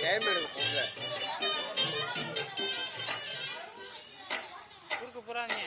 Time எடுக்க போங்க குறுக்கு போறாங்க.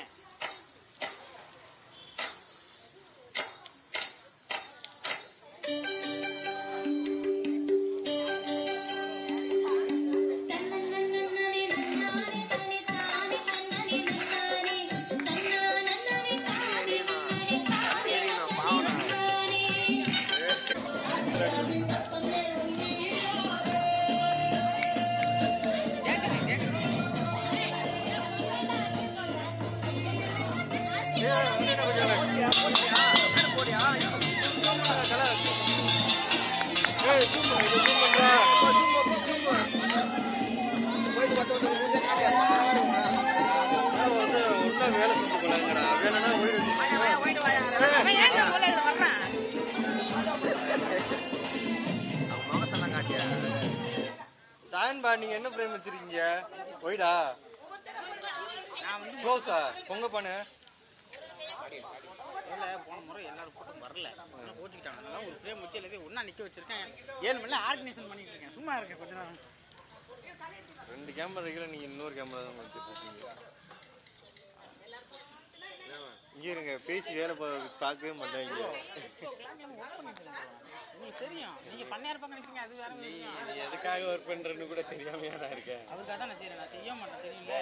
நீங்க என்ன பிரேம் வச்சிருக்கீங்க? ஒய்டா க்ளோஸா பொங்க பண்ணு. போன முறை எல்லாரும் கூட்டம் வரல, கோச்சிக்கிட்டாங்க. அதனால ஒரு பிரேம் வச்சு எல்லாத்தையும் ஒன்னா நிக்க வச்சிருக்கேன். 7 மணில ஆர்கனைசேஷன் பண்ணிட்டு இருக்கேன். சும்மா இருக்கேன் கொஞ்ச நேரம். 2 கேமரா இருக்குல்ல, நீங்க இன்னொரு கேமரா தான் வச்சிருக்கீங்க. இங்க இருங்க பேசி வேலை பார்க்கவே மாட்டாங்க. உங்களுக்கு தெரியும், நீங்க பண்ணையார் பக்கம் நிற்கிறீங்க, அது வேற விஷயம். நீ எதுக்காக ஒர்க் பண்றேன்னு கூட தெரியாமையாடா இருக்கேன். அதுக்காக தான் நான் செய்யறேன், நான் செய்ய மாட்டேன் தெரியுங்களே.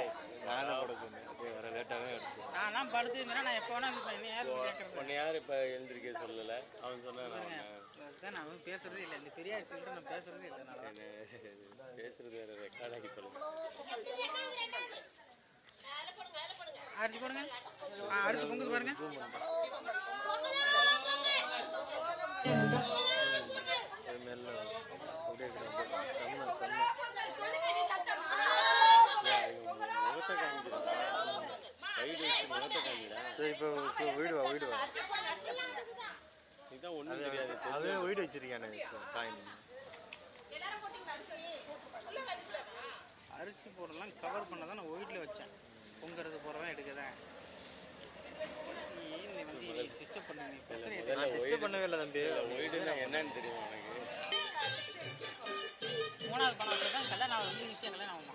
நானும் கூட சொன்னேன் வர லேட்டாக தான் எடுத்தேன். நான் படுத்துருந்தேன்னா நான் எப்போ வேணா என்ன யார் கேட்கறது. உன்னை யார் இப்போ எழுந்திருக்க சொல்லலை, அவன் சொன்னான். நான் வந்து பேசுறதே இல்லை, இந்த பெரியார் சொல்லிட்டு நான் பேசுறதே இல்லை. நான் பேசுறது வேற ரெக்கார்ட் ஆகி சொல்லுங்க. அரிசி போடுங்க, அடுத்து பொங்குது பாருங்க. வீடு வச்சிருக்கானே அரிசி போடலாம் கவர் பண்ண தான் நான் வீட்டில் வச்சேன். பொங்குறது போறதான் எடுக்கதான். நீ வந்து டிஸ்டர்ப் பண்ணவே இல்லை தம்பி. வீடுன்னா என்னன்னு தெரியும் எனக்கு. 3வது பணம் தான் கல்யாணம் ஆகுது, வந்து நிச்சயம் கல்யாணம் ஆகுமா?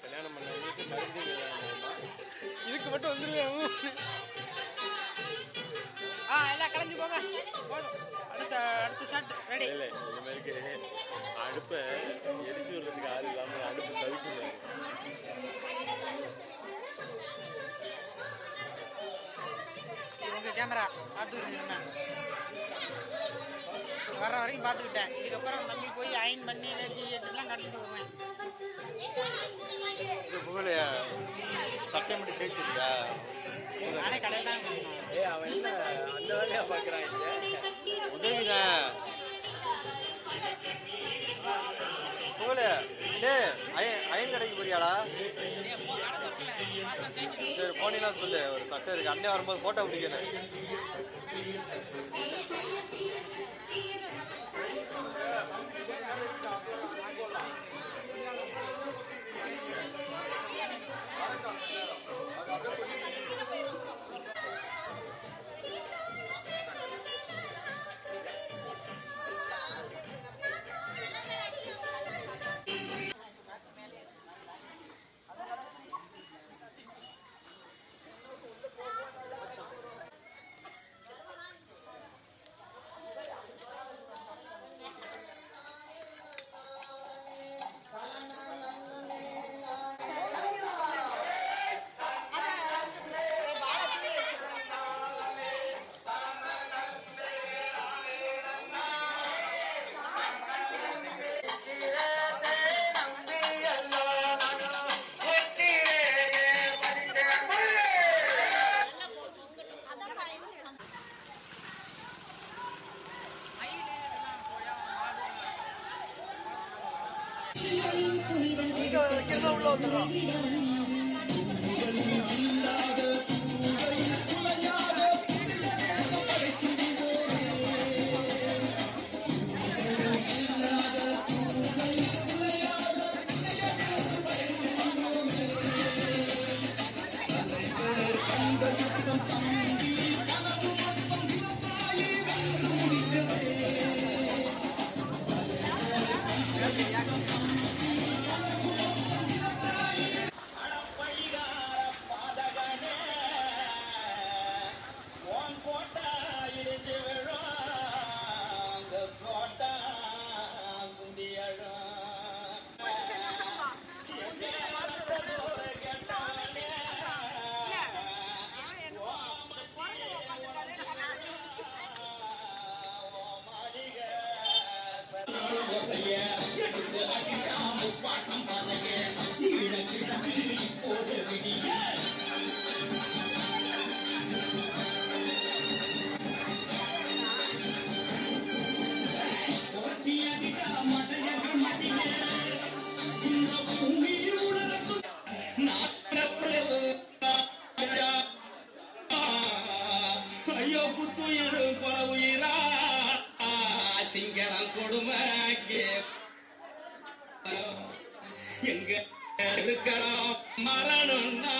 கல்யாணம் பண்ணவங்களுக்கு மறுபடியும் கல்யாணம் ஆகுமா? இதுக்கு மட்டும் வந்துருவேன். எல்லாம் கலைஞ்சு போங்க, போதும். அடுத்த ஷாட் ரெடி. இல்லை இந்த மாதிரி அடுப்பை எரிச்சு விடுறதுக்கு ஆள் இல்லாமல் அடுப்பு தவிர்த்து உங்க கேமரா பார்த்துக்கிட்டு வர்ற வரைக்கும் பார்த்துக்கிட்டேன். இதுக்கப்புறம் தம்பி போய் அயன் பண்ணி எல்லாம் கட்டிட்டு வருவேன். புகழையா சட்டை மட்டும் பேசிருக்கா? நானே கடையில் தான். அவன் என்ன அந்த வேலையா பார்க்குறான்? உதவிதான் புகழே. டே அயன் கடைக்கு போறியாடா? சரி போனீங்கன்னா சொல்லு, ஒரு சட்டை இருக்கு. அண்ணே வரும்போது போட்டோ பிடிக்கணும். சிங்கடம் கொடுமைக்கு எங்க இருக்கிறோம் மரணம்னா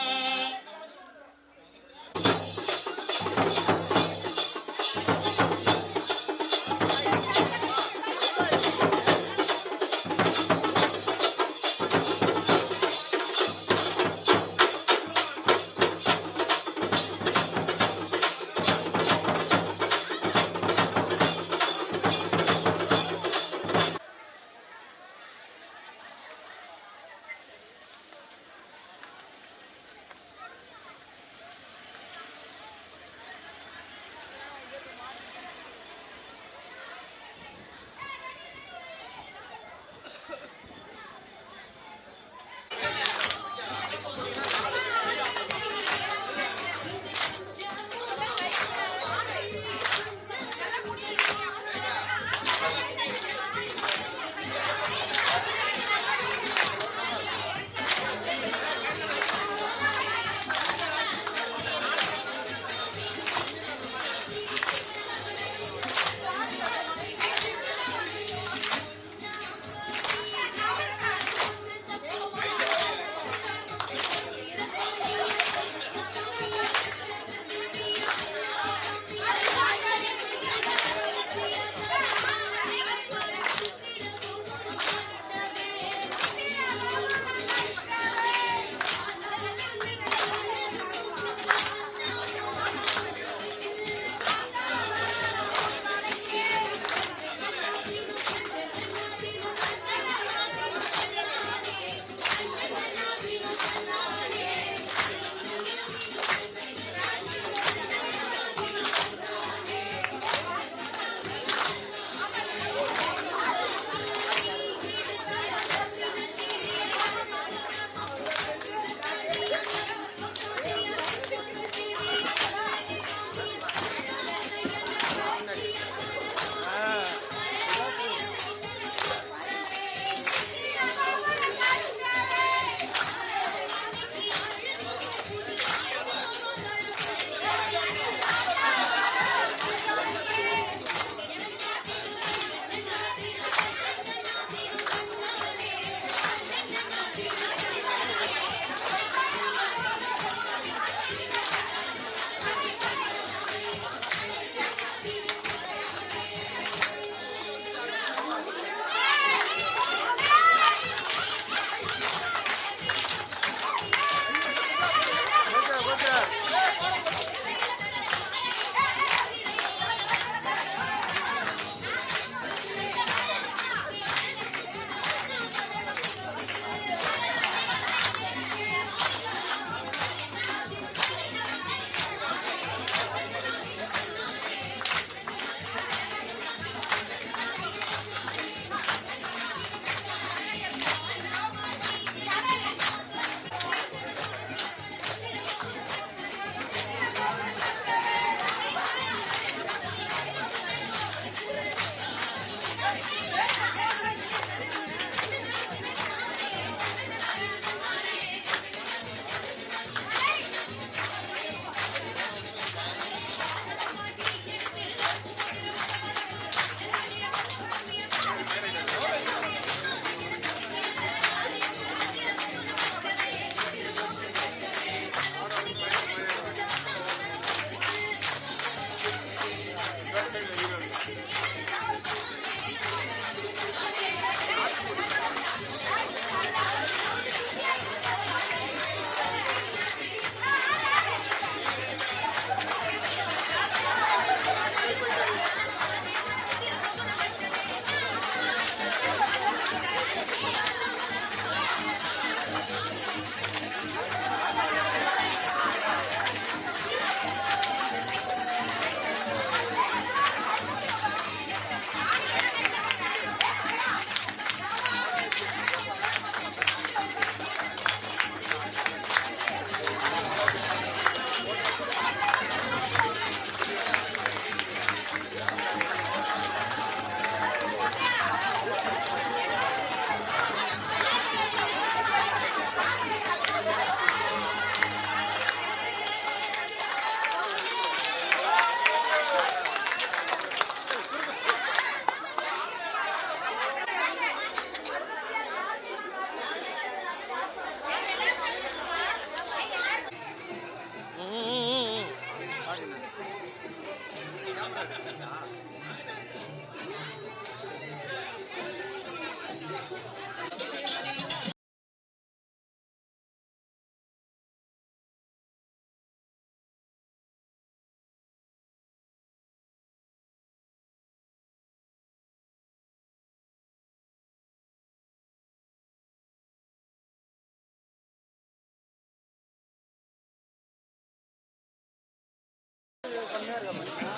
செம்மையா இருக்கா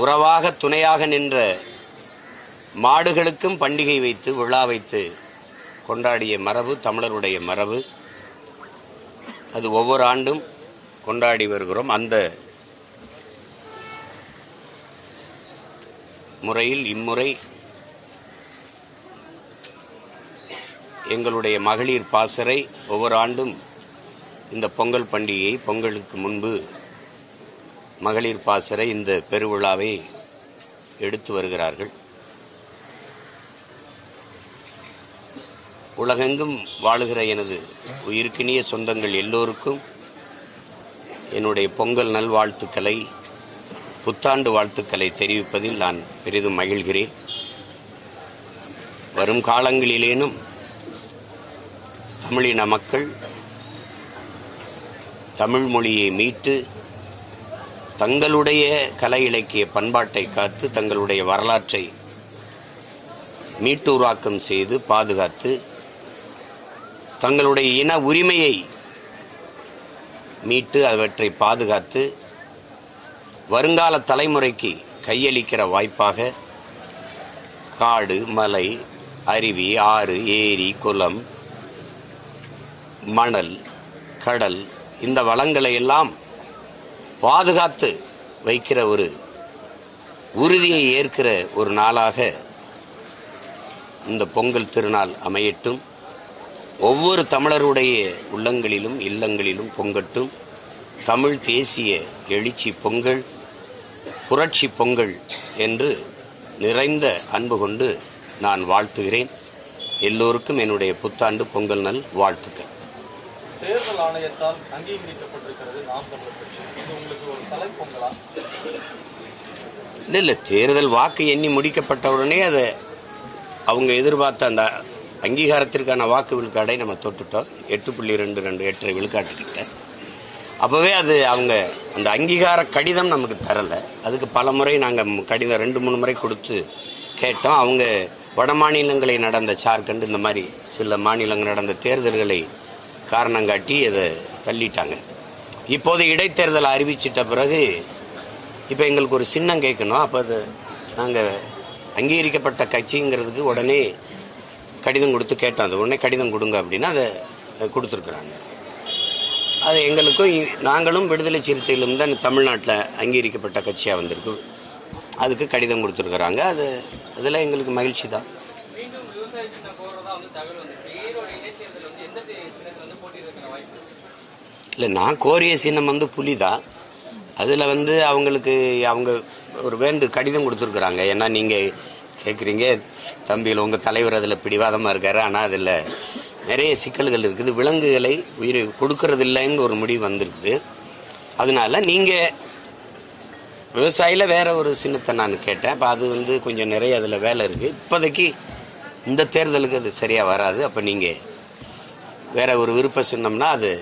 உறவாக துணையாக நின்ற மாடுகளுக்கும் பண்டிகை வைத்து விழா வைத்து கொண்டாடிய மரபு தமிழருடைய மரபு. அது ஒவ்வொரு ஆண்டும் கொண்டாடி வருகிறோம். அந்த முறையில் இம்முறை எங்களுடைய மகளிர் பாசறை ஒவ்வொரு ஆண்டும் இந்த பொங்கல் பண்டிகையை, பொங்கலுக்கு முன்பு மகளிர் பாசறை இந்த பெருவிழாவை எடுத்து வருகிறார்கள். உலகெங்கும் வாழுகிற எனது உயிருக்கினிய சொந்தங்கள் எல்லோருக்கும் என்னுடைய பொங்கல் நல்வாழ்த்துக்களை, புத்தாண்டு வாழ்த்துக்களை தெரிவிப்பதில் நான் பெரிதும் மகிழ்கிறேன். வரும் காலங்களிலேனும் தமிழின மக்கள் தமிழ் மொழியை மீட்டு தங்களுடைய கலை இலக்கிய பண்பாட்டை காத்து தங்களுடைய வரலாற்றை மீட்டூராக்கம் செய்து பாதுகாத்து தங்களுடைய இன உரிமையை மீட்டு அவற்றை பாதுகாத்து வருங்கால தலைமுறைக்கு கையளிக்கிற வாய்ப்பாக காடு, மலை, அருவி, ஆறு, ஏரி, குளம், மணல், கடல் இந்த வளங்களை எல்லாம் பாதுகாத்து வைக்கிற ஒரு உறுதியை ஏற்கிற ஒரு நாளாக இந்த பொங்கல் திருநாள் அமையட்டும். ஒவ்வொரு தமிழருடைய உள்ளங்களிலும் இல்லங்களிலும் பொங்கட்டும். தமிழ் தேசிய எழுச்சி பொங்கல், புரட்சி பொங்கல் என்று நிறைந்த அன்பு கொண்டு நான் வாழ்த்துகிறேன். எல்லோருக்கும் என்னுடைய புத்தாண்டு பொங்கல் நல் வாழ்த்துக்கள். தேர்தல் ஆணையத்தால் அங்கீகரிக்கப்பட்டிருக்கிறது நாம் தமிழர் கட்சி. இது உங்களுக்கு ஒரு தலைப்பொங்கலா? இல்லை, தேர்தல் வாக்கு எண்ணி முடிக்கப்பட்டவுடனே அதை அவங்க எதிர்பார்த்த அந்த அங்கீகாரத்திற்கான வாக்கு விழுக்காடை நம்ம தொட்டுட்டோம். 8.22 8 விழுக்காட்டுக்கிட்ட. அப்போவே அது அவங்க அந்த அங்கீகார கடிதம் நமக்கு தரலை. அதுக்கு பல முறை நாங்கள் கடிதம் 2-3 முறை கொடுத்து கேட்டோம். அவங்க வட மாநிலங்களை நடந்த ஜார்க்கண்ட் இந்த மாதிரி சில மாநிலங்கள் நடந்த தேர்தல்களை காரணம் காட்டி அதை தள்ளிட்டாங்க. இப்போது இடைத்தேர்தலை அறிவிச்சிட்ட பிறகு இப்போ எங்களுக்கு ஒரு சின்னம் கேட்கணும். அப்போ அது நாங்கள் அங்கீகரிக்கப்பட்ட கட்சிங்கிறதுக்கு உடனே கடிதம் கொடுத்து கேட்டோம். அது உடனே கடிதம் கொடுங்க அப்படின்னா அதை கொடுத்துருக்குறாங்க. அது எங்களுக்கும் நாங்களும் விடுதலை சிறுத்தைகளும் தான் தமிழ்நாட்டில் அங்கீகரிக்கப்பட்ட கட்சியாக வந்திருக்கு. அதுக்கு கடிதம் கொடுத்துருக்குறாங்க. அதில் எங்களுக்கு மகிழ்ச்சி தான். இல்லை, நான் கோரிய சின்னம் புலி தான். அதில் அவங்களுக்கு அவங்க ஒரு கடிதம் கொடுத்துருக்குறாங்க. ஏன்னா நீங்கள் கேட்குறீங்க, தம்பியில் உங்கள் தலைவர் அதில் பிடிவாதமாக இருக்காரு, ஆனால் அதில் நிறைய சிக்கல்கள் இருக்குது, விலங்குகளை உயிர் கொடுக்கறதில்லைன்னு ஒரு முடிவு வந்திருக்குது. அதனால நீங்கள் விவசாயியில் வேற ஒரு சின்னத்தை நான் கேட்டேன். அப்போ அது கொஞ்சம் நிறைய அதில் வேலை இருக்குது. இப்போதைக்கு இந்த தேர்தலுக்கு அது சரியாக வராது. அப்போ நீங்கள் வேற ஒரு விருப்ப சின்னம்னா அது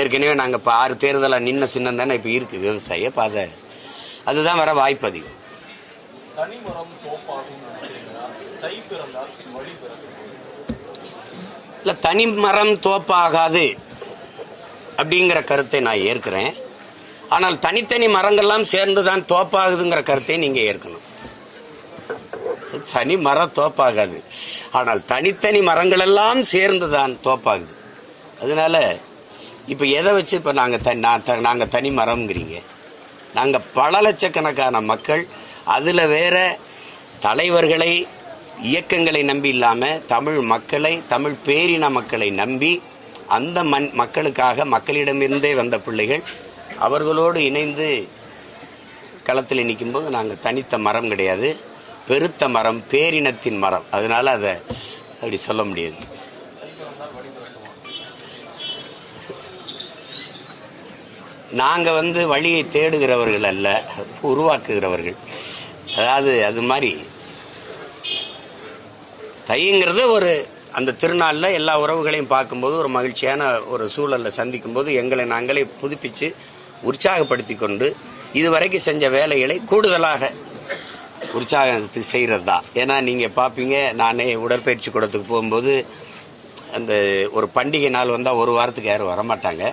ஏற்கனவே நாங்கள் இப்போ 6 தேர்தலாக நின்ன சின்னம் தானே இப்போ இருக்குது விவசாயி. அப்போ அதுதான் வர வாய்ப்பு அதிகம். இல்லை, தனி மரம் தோப்பாகாது அப்படிங்கிற கருத்தை நான் ஏற்கிறேன். ஆனால் தனித்தனி மரங்கள்லாம் சேர்ந்து தான் தோப்பாகுதுங்கிற கருத்தை நீங்கள் ஏற்கணும். தனி மரம் தோப்பாகாது, ஆனால் தனித்தனி மரங்கள் எல்லாம் சேர்ந்து தான் தோப்பாகுது. அதனால இப்போ எதை வச்சு இப்போ நாங்கள் தனி மரம்ங்கிறீங்க? நாங்கள் பல லட்சக்கணக்கான மக்கள், அதில் வேற தலைவர்களை இயக்கங்களை நம்பி இல்லாமல் தமிழ் மக்களை, தமிழ் பேரின மக்களை நம்பி அந்த மக்களுக்காக மக்களிடமிருந்தே வந்த பிள்ளைகள் அவர்களோடு இணைந்து களத்தில் நிற்கும்போது நாங்கள் தனித்த மரம் கிடையாது, பெருத்த மரம், பேரினத்தின் மரம். அதனால அதை அப்படி சொல்ல முடியாது. நாங்கள் வழியை தேடுகிறவர்கள் அல்ல, உருவாக்குகிறவர்கள். அதாவது அது மாதிரி தைங்கிறது ஒரு அந்த திருநாளில் எல்லா உறவுகளையும் பார்க்கும்போது ஒரு மகிழ்ச்சியான ஒரு சூழலில் சந்திக்கும் போது எங்களை நாங்களே புதுப்பித்து உற்சாகப்படுத்தி கொண்டு இதுவரைக்கும் செஞ்ச வேலைகளை கூடுதலாக உற்சாகத்தை செய்கிறது தான். ஏன்னா நீங்கள் பார்ப்பீங்க, நானே உடற்பயிற்சி கூடத்துக்கு போகும்போது அந்த ஒரு பண்டிகை நாள் வந்தால் ஒரு வாரத்துக்கு யாரும் வரமாட்டாங்க.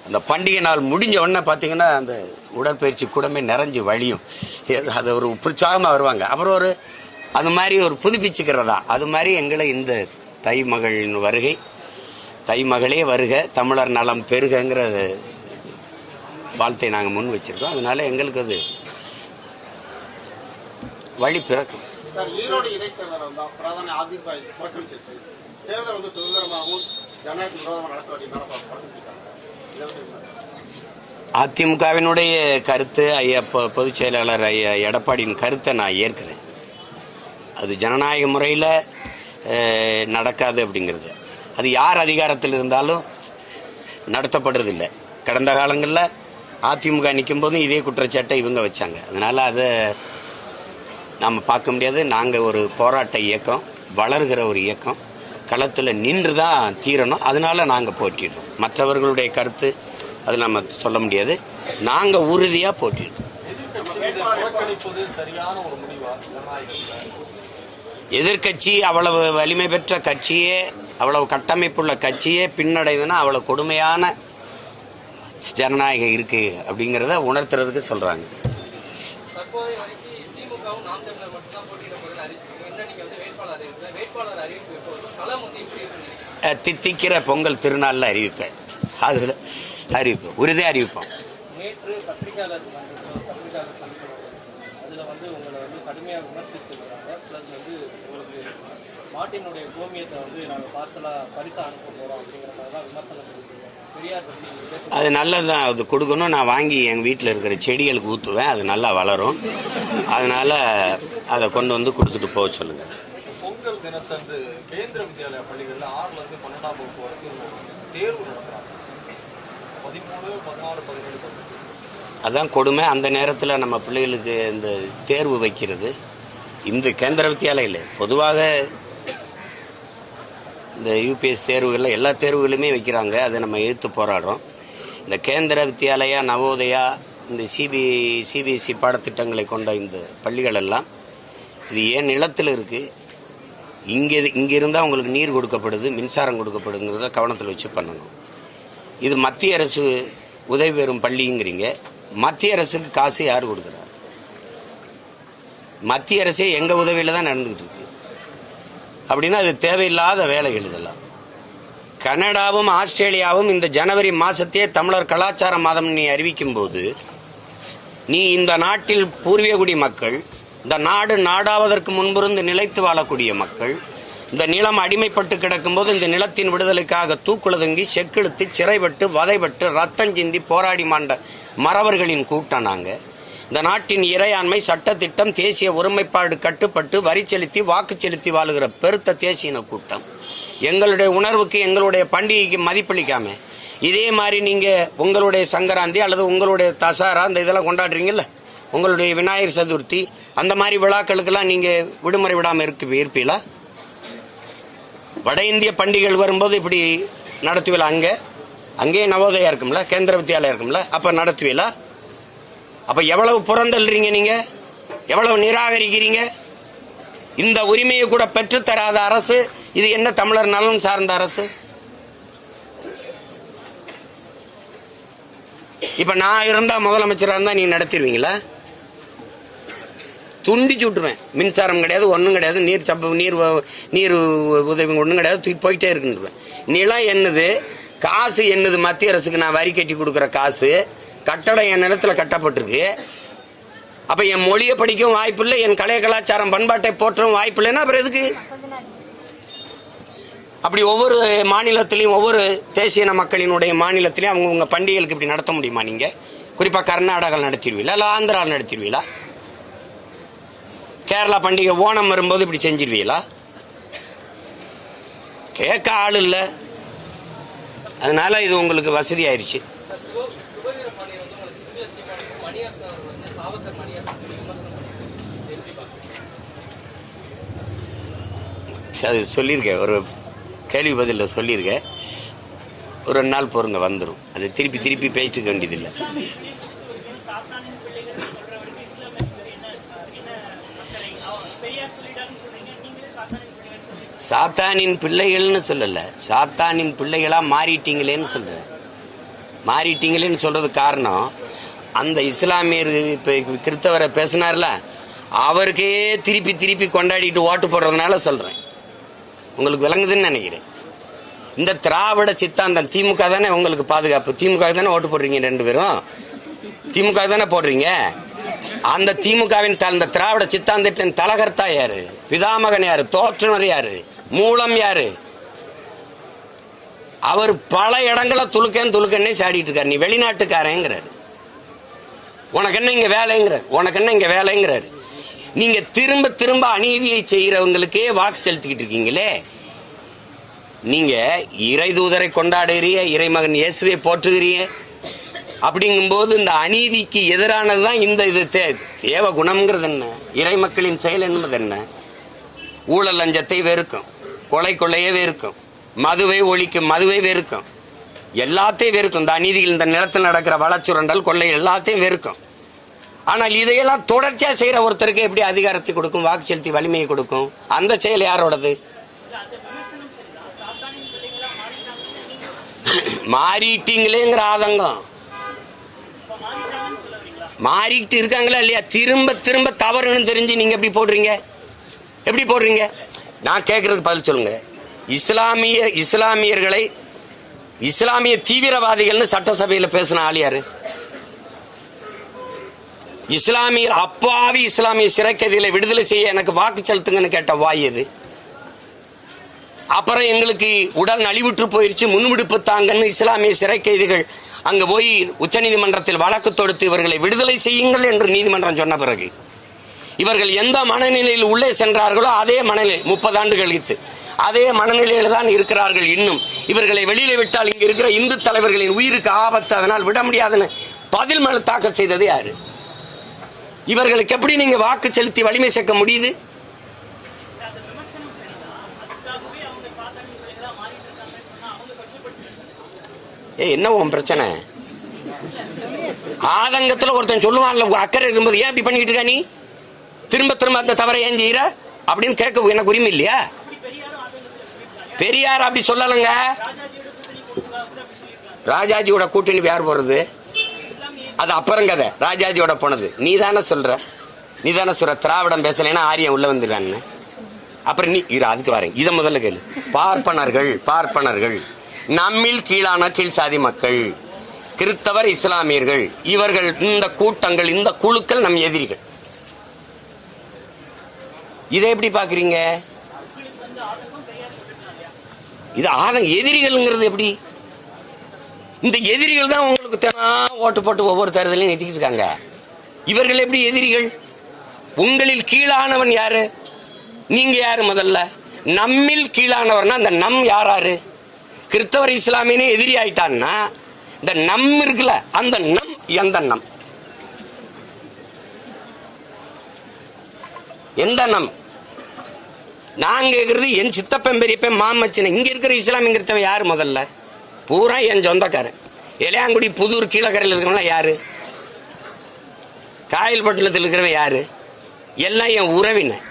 அந்த பண்டிகை நாள் முடிஞ்ச உடனே பார்த்தீங்கன்னா அந்த உடற்பயிற்சி கூடமே நிறைஞ்சு வழியும். அது ஒரு உற்சாகமாக வருவாங்க. அப்புறம் அது மாதிரி ஒரு புதுப்பிச்சுக்கிறதா. அது மாதிரி எங்களை இந்த தை மகளின் வருகை, தை மகளே வருக, தமிழர் நலம் பெருகங்கிற வாழ்த்தை நாங்கள் முன் வச்சிருக்கோம். அதனால எங்களுக்கு அது வழி பிறக்கும். ஈரோடு இடைத்தேர்தல் வந்தால் பிரதான அதிமுக புறக்கணிச்சிருக்கு. தேர்தல் சுதந்திரமாகவும் ஜனநாயகத்துக்கு விரோதமாக நடத்த வேண்டிய அதிமுகவினுடைய கருத்து, ஐயா பொதுச் செயலாளர் ஐயா எடப்பாடியின் கருத்தை நான் ஏற்கிறேன். அது ஜனநாயக முறையில் நடக்காது அப்படிங்கிறது. அது யார் அதிகாரத்தில் இருந்தாலும் நடத்தப்படுறதில்லை. கடந்த காலங்களில் அதிமுக நிற்கும் போதும் இதே குற்றச்சாட்டை இவங்க வச்சாங்க. அதனால் அதை நாம் பார்க்க முடியாது. நாங்கள் ஒரு போராட்ட இயக்கம், வளர்கிற ஒரு இயக்கம், களத்தில் நின்று தான் தீரணும். அதனால நாங்கள் போட்டிடுறோம். மற்றவர்களுடைய கருத்து அது நம்ம சொல்ல முடியாது. நாங்கள் உறுதியாக போட்டிடுறோம். எதிர்கட்சி அவ்வளவு வலிமை பெற்ற கட்சியே அவ்வளவு கட்டமைப்புள்ள கட்சியே பின்னடைதுன்னா அவ்வளவு கொடுமையான ஜனநாயகம் இருக்கு அப்படிங்கிறத உணர்த்துறதுக்கு சொல்றாங்க. தற்போதைய வரைக்கும் திமுகவும் நாம் தமிழர் மட்டும்தான் போட்டியிட போகிறது அறிவிச்சிருக்கீங்க. என்ன நீங்க வந்து வேட்பாளர் அறிவிப்பு எப்போதும் களம் வந்து எப்படி இருக்கு? தித்திக்கிற பொங்கல் திருநாளில் அறிவிப்பேன். அதில் அறிவிப்போம், உறுதியாக அறிவிப்போம். நேற்று பத்திரிகையாளர் சந்திப்பு அதில் வந்து உங்களை வந்து கடுமையாக விமர்சித்துருக்காங்க. ப்ளஸ் வந்து உங்களுக்கு மாட்டினுடைய கோமியத்தை வந்து நாங்கள் பரிசா அனுப்ப போகிறோம் அப்படிங்கிற மாதிரி தான் விமர்சனம் பண்ணியிருக்கோம். பெரியார் பற்றி அது நல்லது தான், அது கொடுக்கணும். நான் வாங்கி எங்கள் வீட்டில் இருக்கிற செடிகளுக்கு ஊற்றுவேன், அது நல்லா வளரும். அதனால் அதை கொண்டு வந்து கொடுத்துட்டு போக சொல்லுங்கள். பொங்கல் தினத்தன்று கேந்திர வித்யாலயா பள்ளிகளில் 6ல இருந்து 12ஆம் வகுப்பு வரைக்கும் தேர்வு நடத்துகிறாங்க. 13, 16, 17 அதான் கொடுமை. அந்த நேரத்தில் நம்ம பிள்ளைகளுக்கு இந்த தேர்வு வைக்கிறது, இந்த கேந்திர வித்தியாலயில் பொதுவாக இந்த யூபிஎஸ் தேர்வுகளில் எல்லா தேர்வுகளுமே வைக்கிறாங்க. அதை நம்ம எதிர்த்து போராடுறோம். இந்த கேந்திர வித்தியாலயா, நவோதயா, இந்த சிபிஎஸ்சி பாடத்திட்டங்களை கொண்ட இந்த பள்ளிகள் எல்லாம் இது ஏன் நிலத்தில் இருக்குது, இங்கே இருந்தால் உங்களுக்கு நீர் கொடுக்கப்படுது, மின்சாரம் கொடுக்கப்படுங்கிறத கவனத்தில் வச்சு பண்ணணும். இது மத்திய அரசு உதவி பெறும் பள்ளிங்கிறீங்க. மத்திய அரசுக்கு காசு யார் கொடுக்குறா? மத்திய அரசே எங்கள் உதவியில் தான் நடந்துக்கிட்டு இருக்கு. அப்படின்னா அது தேவையில்லாத வேலைகள் இதெல்லாம். கனடாவும் ஆஸ்திரேலியாவும் இந்த ஜனவரி மாதத்தையே தமிழர் கலாச்சார மாதம் நீ அறிவிக்கும் போது, நீ இந்த நாட்டில் பூர்வீகுடி மக்கள், இந்த நாடு நாடாவதற்கு முன்பிருந்து நிலைத்து வாழக்கூடிய மக்கள், இந்த நிலம் அடிமைப்பட்டு கிடக்கும் போது இந்த நிலத்தின் விடுதலைக்காக தூக்குளதுங்கி செக்கெழுத்து சிறைப்பட்டு வதைப்பட்டு ரத்தம் சிந்தி போராடி மாண்ட மறவர்களின் கூட்டம் நாங்கள். இந்த நாட்டின் இறையாண்மை, சட்டத்திட்டம், தேசிய ஒருமைப்பாடு கட்டுப்பட்டு வரி செலுத்தி வாக்கு செலுத்தி வாழுகிற பெருத்த தேசிய கூட்டம். எங்களுடைய உணர்வுக்கு, எங்களுடைய பண்டிகைக்கு மதிப்பளிக்காம இதே மாதிரி நீங்கள் உங்களுடைய சங்கராந்தி அல்லது உங்களுடைய தசாரா இந்த இதெல்லாம் கொண்டாடுறீங்கல்ல, உங்களுடைய விநாயகர் சதுர்த்தி அந்த மாதிரி விழாக்களுக்கெல்லாம் நீங்கள் விடுமுறை விடாமல் இருப்பீங்களா? வட இந்திய பண்டிகைகள் வரும்போது இப்படி நடத்துவீங்களா? அங்கே நவோதயா இருக்கும்ல, கேந்திர வித்யாலயா இருக்கும்ல, அப்போ நடத்துவீங்களா? அப்ப எவ்வளவு புறந்தல்றீங்க, நீங்க எவ்வளவு நிராகரிக்கிறீங்க? இந்த உரிமையை கூட பெற்றுத்தராத அரசு இது என்ன தமிழர் நலன் சார்ந்த அரசு? இப்ப நான் இருந்தா, முதலமைச்சரா இருந்தா நீ நடத்திடுவீங்களா? துண்டிச்சு விட்டுருவேன். மின்சாரம் கிடையாது, ஒன்றும் கிடையாது, நீர் உதவி ஒன்றும் கிடையாது, தூக்கி போயிட்டே இருக்குன்னு. நிலம் என்னது, காசு என்னது? மத்திய அரசுக்கு நான் வரி கட்டி கொடுக்குற காசு, கட்டடம் என் நிலத்தில் கட்டப்பட்டிருக்கு. அப்ப என் மொழியை படிக்கவும் வாய்ப்பு இல்லை, என் கலைய கலாச்சாரம் பண்பாட்டை போற்றவும் வாய்ப்பு இல்லைன்னா அப்புறம் எதுக்கு? அப்படி ஒவ்வொரு மாநிலத்திலையும், ஒவ்வொரு தேசிய மக்களினுடைய மாநிலத்திலையும் அவங்கவுங்க பண்டிகைகளுக்கு இப்படி நடத்த முடியுமா? நீங்க குறிப்பா கர்நாடகா நடத்திடுவீங்களா, இல்லை ஆந்திரா நடத்திடுவீங்களா? கேரளா பண்டிகை ஓணம் வரும்போது இப்படி செஞ்சிருவீங்களா? கேட்க ஆள் இல்லை. அதனால இது உங்களுக்கு வசதி ஆயிடுச்சு. அது சொல்லியிருக்கேன், ஒரு கேள்வி பதிலில் சொல்லியிருக்கேன். ஒரு 2 நாள் பொறுங்க, வந்துடும். அது திருப்பி பேசிக்க வேண்டியதில்லை. சாத்தானின் பிள்ளைகள்னு சொல்லல, சாத்தானின் பிள்ளைகளா மாறிட்டீங்களேன்னு சொல்றேன். மாறிட்டீங்களேன்னு சொல்றது காரணம், அந்த இஸ்லாமியர் இப்ப கிறிஸ்தவரை பேசினார்ல, அவருக்கே திருப்பி கொண்டாடிட்டு ஓட்டு போடுறதுனால சொல்றேன். உங்களுக்கு விளங்குதுன்னு நினைக்கிறேன். இந்த திராவிட சித்தாந்தம் திமுக தானே உங்களுக்கு பாதுகாப்பு. திமுக தானே ஓட்டு போடுறீங்க, 2 பேரும் திமுக தானே போடுறீங்க. அந்த திமுகவின் இந்த திராவிட சித்தாந்தத்தின் தலகர்த்தா யாரு? பிதாமகன் யாரு? தோற்றுனர் யாரு? மூலம் யாரு? அவர் பல இடங்களை துளுக்கன்னே சாடிட்டு இருக்காரு. நீ வெளிநாட்டுக்காரங்கிறாரு. உனக்கு என்ன இங்க வேலைங்கிறாரு. நீங்க திரும்ப அநீதியை செய்யறவங்களுக்கே வாக்கு செலுத்திக்கிட்டு இருக்கீங்களே. நீங்க இறை தூதரை கொண்டாடுகிறீங்க, இறைமகன் இயேசுவை போற்றுகிறீங்க. அப்படிங்கும்போது இந்த அநீதிக்கு எதிரானதுதான் இந்த இது தேவ குணம்ங்கிறது என்ன? இறை மக்களின் செயல் என்பது என்ன? ஊழல் லஞ்சத்தை வெறுக்கும், கொள்ளையே வெறுக்கும், மதுவை ஒழிக்கும், மதுவை வெறுக்கும், எல்லாத்தையும் வெறுக்கும். இந்த அநீதிகள், இந்த நிலத்தில் நடக்கிற வளச்சுரண்டல், கொள்ளை எல்லாத்தையும் வெறுக்கும். ஆனால் இதையெல்லாம் தொடர்ச்சியா செய்யற ஒருத்தருக்கு எப்படி அதிகாரத்தை கொடுக்கும், வாக்கு செலுத்தி வலிமையை கொடுக்கும்? அந்த செயல் யாரோடது? மாறிட்டீங்களேங்கிற ஆதங்கம். மாறிட்டு இருக்காங்களா இல்லையா? திரும்ப திரும்ப தவறுன்னு தெரிஞ்சு நீங்க எப்படி போடுறீங்க? எப்படி போடுறீங்க? நான் கேட்கறதுக்கு பதில் சொல்லுங்க. இஸ்லாமியர்களை இஸ்லாமிய தீவிரவாதிகள்னு சட்டசபையில பேசின ஆள் யாரு? இஸ்லாமியர் அப்பாவி இஸ்லாமிய சிறை கைதிகளை விடுதலை செய்ய எனக்கு வாக்கு செலுத்துங்கன்னு கேட்ட வாய் எது? அப்புறம் எங்களுக்கு உடல் நலிவுற்று போயிருச்சு, முன்விடுப்பு தாங்கன்னு இஸ்லாமிய சிறை கைதிகள் அங்க போய் உச்சநீதிமன்றத்தில் வழக்கு தொடுத்து இவர்களை விடுதலை செய்யுங்கள் என்று நீதிமன்றம் சொன்ன பிறகு இவர்கள் எந்த மனநிலையில் உள்ளே சென்றார்களோ அதே மனநிலை 30 ஆண்டுகள் கழித்து அதே மனநிலையில் தான் இருக்கிறார்கள். இன்னும் இவர்களை வெளியில விட்டால் இங்க இருக்கிற இந்து தலைவர்களின் உயிருக்கு ஆபத்து, அதனால் விட முடியாதுன்னு பதில் மனு தாக்கல் செய்தது யாரு? இவர்களுக்கு எப்படி நீங்க வாக்கு செலுத்தி வலிமை சேர்க்க முடியுது? என்ன உன் பிரச்சனை? ஆதங்கத்துல ஒருத்தன் சொல்லுவான்ல, அக்கறை இருக்கும்போது ஏன் இப்படி பண்ணிட்டு இருக்க, நீ திரும்ப திரும்ப அந்த தவறை ஏன் செய்யற அப்படின்னு கேட்க எனக்கு உரிமை இல்லையா? பெரியார் அப்படி சொல்லலங்க. ராஜாஜியோட கூட்டணி யார் போறது? அது அப்புறம் கதை. ராஜாஜியோட போனது நீ தானே சொல்ற. திராவிடம் பேசலைன்னா ஆரியம் உள்ள வந்துடுறான்னு. அப்புறம் நீ அதுக்கு வரேன். இதை முதல்ல கேளு. பார்ப்பனர்கள் நம்மில் கீழான கீழ் சாதி மக்கள், கிறிஸ்தவர், இஸ்லாமியர்கள், இவர்கள் இந்த கூட்டங்கள், இந்த குழுக்கள் நம் எதிரிகள். இதை எப்படி பாக்குறீங்க? இது எதிரிகள்ங்கிறது எப்படி? இந்த எதிரிகள் தான் உங்களுக்கு ஓட்டு போட்டு ஒவ்வொரு தேர்தலையும் நிறுத்திட்டு இருக்காங்க. இவர்கள் எப்படி எதிரிகள்? உங்களில் கீழானவன் யாரு? நீங்க யாரு? முதல்ல நம்மில் கீழானவர்னா அந்த நம் யாராரு? கிறிஸ்தவர் இஸ்லாமியனே எதிரி ஆயிட்டான்னா இந்த நம் இருக்குல்ல, அந்த நம் எந்த நம்? எந்த நம்? நான் கேக்குறது என் சித்தப்பன் பெரியப்பன் மாமச்சனை. இங்க இருக்கிற இஸ்லாமியங்கிறவன் யாரு? முதல்ல பூரா என் சொந்தக்காரன். இளையாங்குடி புதூர் கீழக்கரையில் இருக்கிறவன் யாரு? காயல்பட்டினத்தில் இருக்கிறவன் யாரு? எல்லாம் என் உறவினர்.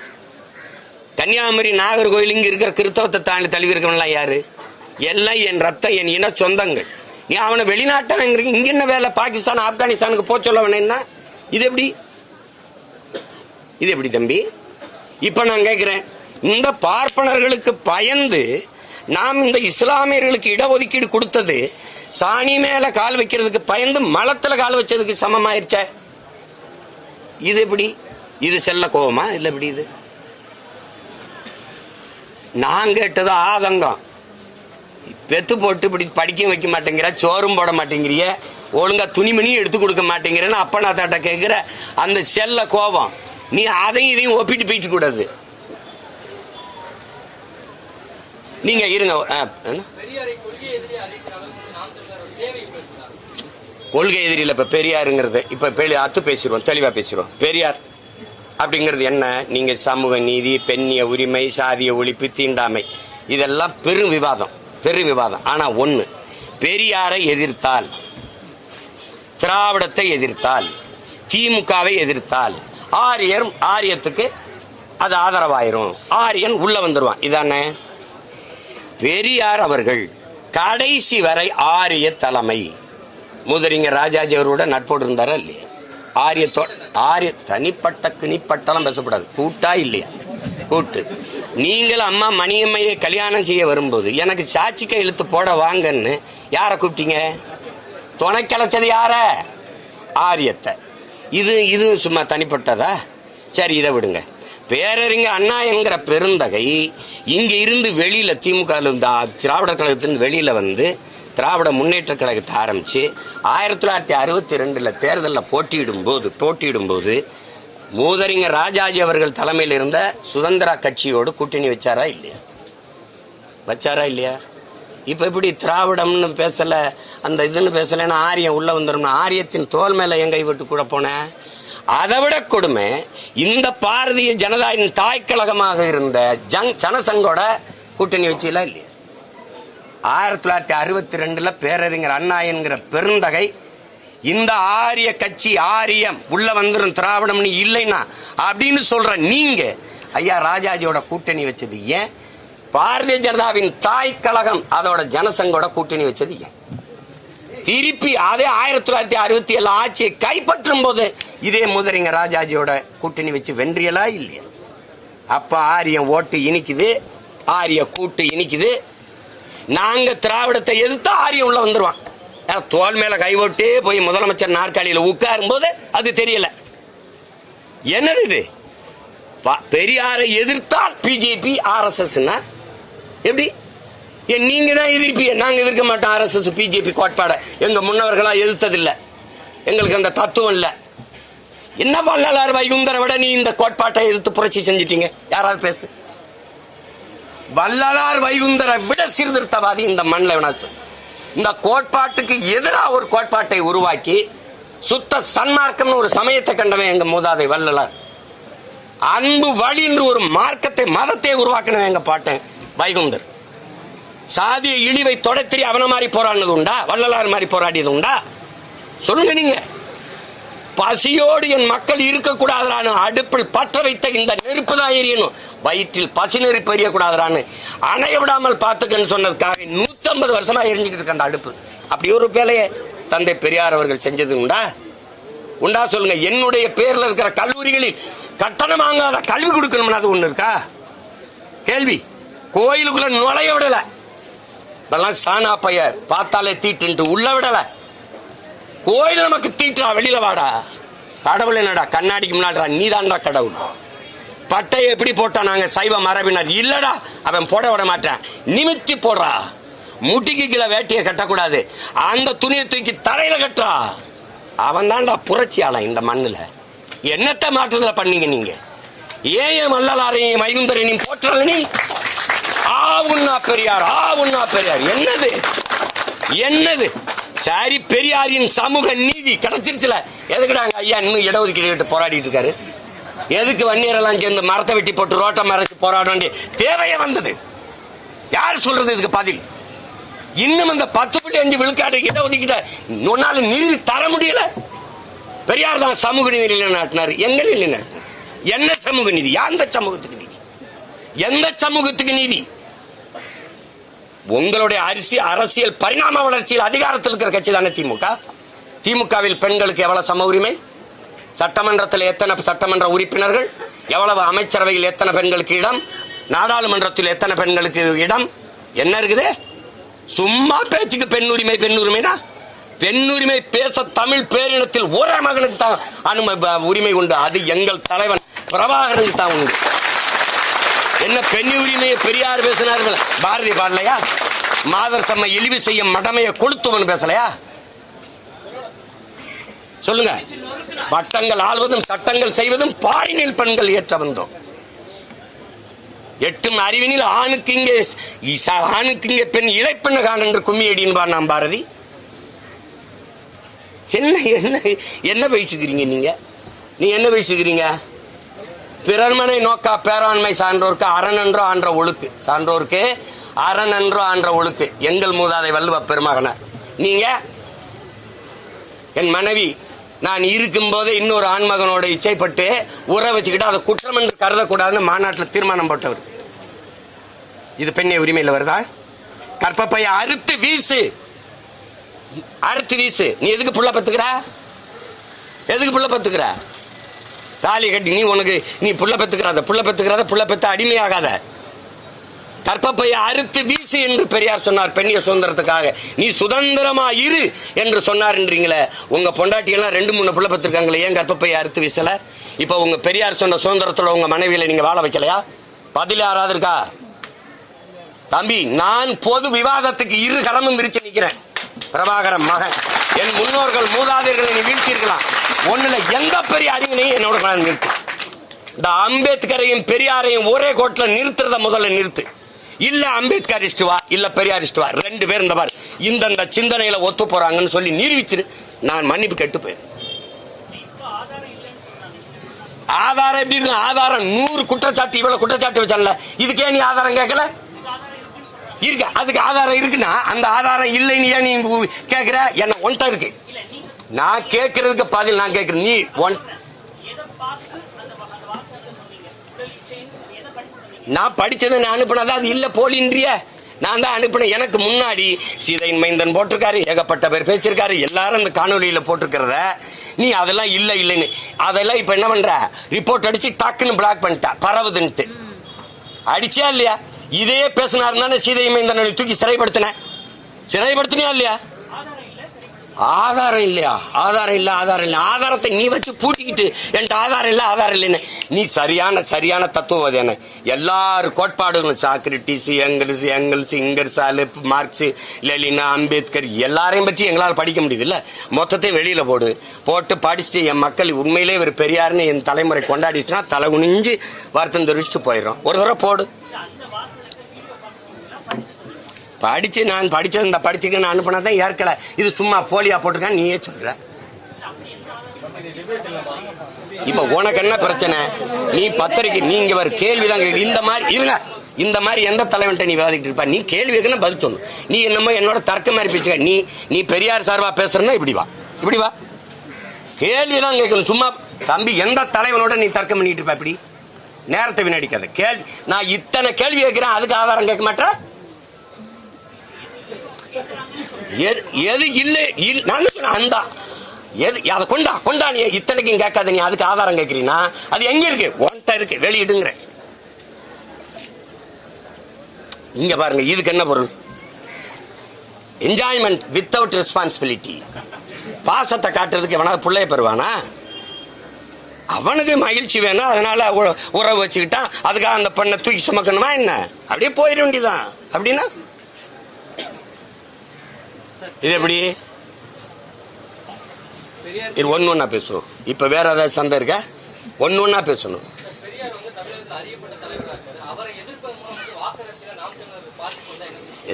கன்னியாகுமரி நாகர்கோவில் இங்க இருக்கிற கிறிஸ்தவத்தை தாண்டி தழுவி இருக்கவன்லாம் யாரு? எல்லாம் என் ரத்தம், என் இன சொந்தங்கள். நீ அவனை வெளிநாட்டம் இங்க என்ன வேலை? பாகிஸ்தான் ஆப்கானிஸ்தானுக்கு போக சொல்ல வேணா? இது எப்படி தம்பி? இப்ப நான் கேட்கிறேன், இந்த பார்ப்பனர்களுக்கு பயந்து நாம் இந்த இஸ்லாமியர்களுக்கு இடஒதுக்கீடு கொடுத்தது சாணி மேல கால் வைக்கிறதுக்கு பயந்து மலத்துல கால் வச்சதுக்கு சமமாயிருச்ச. இது எப்படி? இது செல்ல கோபமா இல்ல? எப்படி இது? நான் கேட்டது ஆதங்கம். பெத்து போட்டு இப்படி படிக்க வைக்க மாட்டேங்கிற, சோறும் போட மாட்டேங்கிறிய, ஒழுங்கா துணிமணியும் எடுத்து கொடுக்க மாட்டேங்கிறேன்னு அப்பனா தாட்ட கேட்கிற அந்த செல்ல கோபம். நீ அதையும் இதையும் ஒப்பிட்டு போயிட்டு கூடாது. நீங்க இருங்க. கொள்கை எதிரில இப்ப பெரியாருங்கிறது இப்ப அத்து பேசிடுவோம், தெளிவா பேசிடுவோம். பெரியார் அப்படிங்கிறது என்ன? நீங்க சமூக நீதி, பெண்ணிய உரிமை, சாதிய ஒழிப்பு, தீண்டாமை, இதெல்லாம் பெரும் விவாதம். ஆனா ஒண்ணு, பெரியாரை எதிர்த்தால், திராவிடத்தை எதிர்த்தால், திமுகவை எதிர்த்தால் ஆரியத்துக்கு அது ஆதரவாயிரும், ஆரியன் உள்ள வந்துருவான். இதானே? பெரியார் அவர்கள் கடைசி வரை ஆரிய தலைமை. முதலிங்க ராஜாஜி அவரோட நட்போடு இருந்தாரா இல்லையா? ஆரிய தனிப்பட்ட கிணிப்பட்டெல்லாம் பேசக்கூடாது. கூட்டா இல்லையா? கூட்டு. நீங்கள் அம்மா மணியம்மையை கல்யாணம் செய்ய வரும்போது எனக்கு சாட்சிக்க இழுத்து போட வாங்கன்னு யார கூப்பிட்டீங்க? துணை கலைச்சது யார? ஆரியத்தை. இது சும்மா தனிப்பட்டதா? சரி, இதை விடுங்க. பேரறிஞர் அண்ணா என்கிற பெருந்தகை இங்க இருந்து வெளியில திமுக திராவிட கழகத்தின் வெளியில வந்து திராவிட முன்னேற்ற கழகத்தை ஆரம்பிச்சு 1962 தேர்தலில் போட்டியிடும் போது மூதறிஞர் ராஜாஜி அவர்கள் தலைமையில் இருந்த சுதந்திரா கட்சியோடு கூட்டணி வச்சாரா இல்லையா? இப்ப எப்படி திராவிடம்னு பேசல, அந்த இதுன்னு பேசலன்னா ஆரியம் உள்ள வந்துடும். ஆரியத்தின் தோல் மேல என் கை விட்டு கூட போன. அதை விட கொடுமை, இந்த பாரதிய ஜனதாவின் தாய்க்கழகமாக இருந்த ஜனசங்கோட கூட்டணி வச்சீங்களா இல்லையா? 1962 பேரறிஞர் அண்ணா என்கிற பெருந்தகை இந்த ஆரிய கட்சி, ஆரியம் உள்ள வந்துடும் திராவிடம்னு இல்லைன்னா அப்படின்னு சொல்ற நீங்க ஐயா ராஜாஜியோட கூட்டணி வச்சது ஏன்? பாரதிய ஜனதாவின் தாய் கழகம் அதோட ஜனசங்கோட கூட்டணி வச்சது ஏன்? திருப்பி அதே 1967 ஆட்சியை கைப்பற்றும் போது இதே முதலிங்க ராஜாஜியோட கூட்டணி வச்சு வென்றியலா இல்லையா? அப்ப ஆரியம் ஓட்டு இனிக்குது, ஆரிய கூட்டு இனிக்குது. நாங்க திராவிடத்தை எதிர்த்து ஆரியம் உள்ள வந்துருவான். தோல் மேல கைவிட்டு போய் முதலமைச்சர் நாற்காலியில உட்காரும் போது அது தெரியல. என்னது இது? பெரியாரை எதிர்த்தால் பிஜேபி RSS எப்படி? நீங்க தான் எதிர்ப்பீங்க, நாங்க எதிர்க்க மாட்டோம். RSS பிஜேபி கோட்பாட எங்க முன்னவர்களா எதிர்த்ததில்லை, எங்களுக்கு அந்த தத்துவம் இல்ல. என்ன வள்ளலார் வைகுந்தரை விட நீ இந்த கோட்பாட்டை எதிர்த்து புரட்சி செஞ்சிட்டீங்க? யாராவது பேசு. வள்ளலார் வைகுந்தரை விட சீர்திருத்தவாதி இந்த மண்ணில் வினாசம். இந்த கோட்பாட்டுக்கு எதிராக ஒரு கோட்பாட்டை உருவாக்கி சுத்த சன்மார்க்கம் ஒரு சமயத்தை கண்டவன் எங்க மூதாதை வள்ளலார். அன்பு வழி என்று ஒரு மார்க்கத்தை மதத்தை உருவாக்கினவன் எங்க பாட்டன் வைகுந்தர். சாதிய இழிவை தொடர்த்தி அவன மாதிரி போராடினது உண்டா? வள்ளலார் மாதிரி போராடியது உண்டா? சொல்லுங்க நீங்க. பசியோடு என் மக்கள் இருக்கக்கூடாதான்னு அடுப்பில் பற்ற வைத்த இந்த நெருப்பு தான் எரியணும், வயிற்றில் பசி நெருப்பு எரியக்கூடாதான்னு அணைய விடாமல் பார்த்துக்கன்னு சொன்னதுக்காக 150 வருஷமா எரிஞ்சுக்கிட்டு இருக்க அந்த அடுப்பு. அப்படி ஒரு வேலையை தந்தை பெரியார் அவர்கள் செஞ்சது உண்டா? உண்டா சொல்லுங்க. என்னுடைய பேர்ல இருக்கிற கல்லூரிகளில் கட்டணம் வாங்காத கல்வி கொடுக்கணும்னு அது ஒண்ணு இருக்கா? கேள்வி. கோயிலுக்குள்ள நுழைய விடல, இதெல்லாம் சாணா பைய பார்த்தாலே தீட்டு உள்ள விடல. கோயில் நமக்கு தீட்டா, வெளியில வாடா. கடவுள் என்னடா கண்ணாடிக்கு முன்னாடிடா, நீதான்டா கடவுள். பட்டையை எப்படி போட்டா நாங்க சைவ மரபினர் இல்லடா, அவன் போட விட மாட்டான். நிமித்தி போடுறா. முட்டிக்கு கீழே வேட்டியை கட்டக்கூடாது, அந்த துணியை தூக்கி தலையில கட்டுறா. அவன் தான்டா புரட்சியாளன் இந்த மண்ணுல. என்னத்தை மாற்றத்துல பண்ணீங்க நீங்க? ஏன் வள்ளலாரையும் வைகுந்தரையும் போற்றல நீ? ஆவுன்னா பெரியார், ஆவுன்னா பெரியார். என்னது என்னது? சரி, பெரியாரின் சமூக நீதி கிடைச்சிருச்சுல. எதுக்குடாங்க ஐயா இன்னும் இடஒதுக்கீடு போராடிட்டு இருக்காரு? எதுக்கு வன்னியரெல்லாம் சேர்ந்து மரத்தை வெட்டி போட்டு ரோட்டை மறைச்சு போராட வேண்டிய தேவையே வந்தது? யார் சொல்றது இதுக்கு பதில்? இன்னும் இந்த 10.5 விழுக்காடு இடஒதுக்கீட ஒன்னால நீதி தர முடியல. பெரியார் தான் சமூக நீதி நிலைநாட்டினார். எங்க நிலைநாட்டினார்? என்ன சமூக நீதி? எந்த சமூகத்துக்கு நீதி? எந்த சமூகத்துக்கு நீதி? உங்களுடைய அரசியல் பரிணாம வளர்ச்சியில் அதிகாரத்தில் இருக்கிற கட்சி தானே திமுக. திமுகவில் பெண்களுக்கு எவ்வளவு சம உரிமை? சட்டமன்றத்தில் எத்தனை சட்டமன்ற உறுப்பினர்கள்? எவ்வளவு அமைச்சரவையில் எத்தனை பெண்களுக்கு இடம்? நாடாளுமன்றத்தில் எத்தனை பெண்களுக்கு இடம்? என்ன இருக்குது? சும்மா பேச்சுக்கு பெண் உரிமை பெண் உரிமைனா? பெண் உரிமை பேச தமிழ் பேரினத்தில் ஒரே மகனுக்கு தான் உரிமை உண்டு. அது எங்கள் தலைவன் பிரபாகரனுக்கு தான் உண்டு. என்ன பெண் உரிமையை பெரியார் பேசினார்கள்? பாரதி பாடலையா? மாதர் சம்ம இழிவு செய்யும் மடமையை கொளுத்துவன் பேசலையா? சொல்லுங்க. பட்டங்கள் ஆள்வதும் சட்டங்கள் செய்வதும் பாரினில் பெண்கள் ஏற்ற வந்தோம். எட்டும் அறிவினில் ஆணுக்கு இங்கே பெண் இளைப்பெண்ண கான் என்று கும்மி அடின்பார் நாம் பாரதி. என்ன என்ன என்ன பேசிக்கிறீங்க நீங்க? நீங்க என்ன பேசிக்கிறீங்க? பிறர்மனை நோக்கா பேராண்மை சான்றோருக்கு அரணன்றோ ஆன்ற ஒழுக்கு. சான்றோருக்கு அரணன்றோ ஆன்ற ஒழுக்கு எங்கள் மூதாதை வள்ளுவ பெருமகனார். நீங்க என் மனைவி நான் இருக்கும் போதே இன்னொரு ஆண்மகனோட இச்சைப்பட்டு உற வச்சுக்கிட்டு அதை குற்றம் என்று கருதக்கூடாதுன்னு மாநாட்டில் தீர்மானம் போட்டவர். இது பெண்ணை உரிமையில் வருதா? கற்பப்பைய அறுத்து வீசு, அறுத்து வீசு. நீ எதுக்கு புள்ள பத்துக்கிற? எதுக்கு புள்ள பத்துக்கிற? தாலி கட்டி நீ புள்ள பெத்துக்கிறத புள்ள பெத்த அடிமையாகாத. கற்பப்பைய அறுத்து வீசு என்று பெரியார் சொன்னார் பெண்ணிய சுதந்திரத்துக்காக. நீ சுதந்திரமா இரு என்று சொன்னார்ன்றீங்களே. உங்க பொண்டாட்டியெல்லாம் 2-3 புள்ள பெற்றிருக்காங்களே, ஏன் கற்பப்பைய அறுத்து வீசல? இப்ப உங்க பெரியார் சொன்ன சுதந்திரத்தோட உங்க மனைவியில நீங்க வாழ வைக்கலையா? பதில் யாராவது இருக்கா? தம்பி, நான் பொது விவாதத்துக்கு 2 கரமும் விரிச்சு நிக்கிறேன். பிரபாகரன் மகன், என் முன்னோர்கள் மூதாதையர்களை நீ வீழ்த்திருக்கலாம். ஒண்ணுல எந்த பெரிய அறிவினையும் என்னோட நிறுத்து. இந்த அம்பேத்கரையும் பெரியாரையும் ஒரே கோட்ல நிறுத்துறத முதல்ல நிறுத்து. இல்ல அம்பேத்கரிஸ்ட் வா, இல்ல பெரியாரிஸ்ட் வா, 2 பேர் இந்த மாதிரி இந்த சிந்தனையில ஒத்து போறாங்கன்னு சொல்லி நிரூபிச்சிரு. நான் மன்னிப்பு கேட்டு போயிரு. ஆதாரம் எப்படி இருக்கு? ஆதாரம் 100 குற்றச்சாட்டு, இவ்வளவு குற்றச்சாட்டு வச்சால, இதுக்கே நீ ஆதாரம் கேட்கல? இருக்கு, அதுக்கு ஆதாரம் இருக்குன்னா அந்த ஆதாரம் இல்லைன்னு ஏன் நீ கேக்குற? என்ன ஒன்ட்ட இருக்கு. நான் கேட்கறதுக்கு பதில் நான் கேட்கிறேன். நீ நான் படிச்சதை நான் அனுப்பினதா அது இல்ல போலின்றிய. நான் தான் அனுப்பினேன். எனக்கு முன்னாடி சீதையின் மைந்தன் போட்டிருக்காரு, ஏகப்பட்ட பேர் பேசியிருக்காரு, எல்லாரும் இந்த காணொலியில போட்டிருக்கிறத நீ அதெல்லாம் இல்ல இல்லைன்னு அதெல்லாம் இப்ப என்ன பண்ற, ரிப்போர்ட் அடிச்சு டக்குன்னு பிளாக் பண்ணிட்டா, பரவுதுன்ட்டு. அடிச்சா இல்லையா? இதே பேசினாருன்னா சீதை மைந்தனை தூக்கி சிறைப்படுத்தினியா இல்லையா? ஆதாரம் இல்லையா? ஆதாரம் இல்ல, ஆதாரம் இல்ல. ஆதாரத்தை நீ வச்சு பூட்டிக்கிட்டு என்கிட்ட ஆதாரம் இல்ல, ஆதாரம் இல்லைன்னு நீ சரியான தத்துவம் என்ன? எல்லாரும் கோட்பாடுகளும் Socrates, Engels, Ingersoll, Marx, Lenin, Ambedkar எல்லாரையும் பற்றி எங்களால் படிக்க முடியுது இல்ல. மொத்தத்தையும் வெளியில போட்டு படிச்சுட்டு என் மக்கள் உண்மையிலே ஒரு பெரியாருன்னு என் தலைமுறை கொண்டாடிச்சுன்னா தலை குனிஞ்சு வருத்தம் தெரிவிச்சுட்டு போயிடும். ஒரு தடவை போடு. நான் படிச்சது இந்த படிச்சுக்க நான் அனுப்பினதான் ஏற்கல. இது சும்மா போலியா போட்டிருக்கேன் நீயே சொல்ற. இப்ப உனக்கு என்ன பிரச்சனை? நீ பத்திரிக்கை நீங்க ஒரு கேள்விதான் இந்த மாதிரி இருங்க. இந்த மாதிரி எந்த தலைவன்ட்ட நீ விவாதிட்டு இருப்ப? நீ கேள்வி கேட்கணும், பதில் சொல்லணும். நீ என்னமோ என்னோட தர்க்க மாதிரி பேசுக்க. நீ பெரியார் சார்பா பேசுறன்னா இப்படி வா கேள்விதான் கேட்கணும். சும்மா தம்பி எந்த தலைவனோட நீ தர்க்கம் பண்ணிட்டு இருப்ப? இப்படி நேரத்தை வினாடிக்காத. கேள்வி நான் இத்தனை கேள்வி கேட்கிறேன், அதுக்கு ஆதாரம் கேட்க மாட்டேன். எது இல்ல அந்த அதை கொண்டா நீ இத்தனைக்கும் கேட்காத. நீ அதுக்கு ஆதாரம் கேட்கிறீன்னா அது எங்க இருக்கு? ஒன்ட்ட இருக்கு, வெளியிடுங்கிற. இங்க பாருங்க, இதுக்கு என்ன பொருள்? Enjoyment without responsibility. பாசத்தை காட்டுறதுக்கு எவனாவது பிள்ளைய பெறுவானா? அவனுக்கு மகிழ்ச்சி வேணும், அதனால உறவு வச்சுக்கிட்டா அதுக்காக அந்த பெண்ணை தூக்கி சுமக்கணுமா என்ன? அப்படியே போயிட வேண்டியதான். அப்படின்னா இது எப்படி? ஒன்னா பேசுவோம். இப்ப வேற ஏதாவது சண்டை இருக்க? ஒன்னா பேசணும்.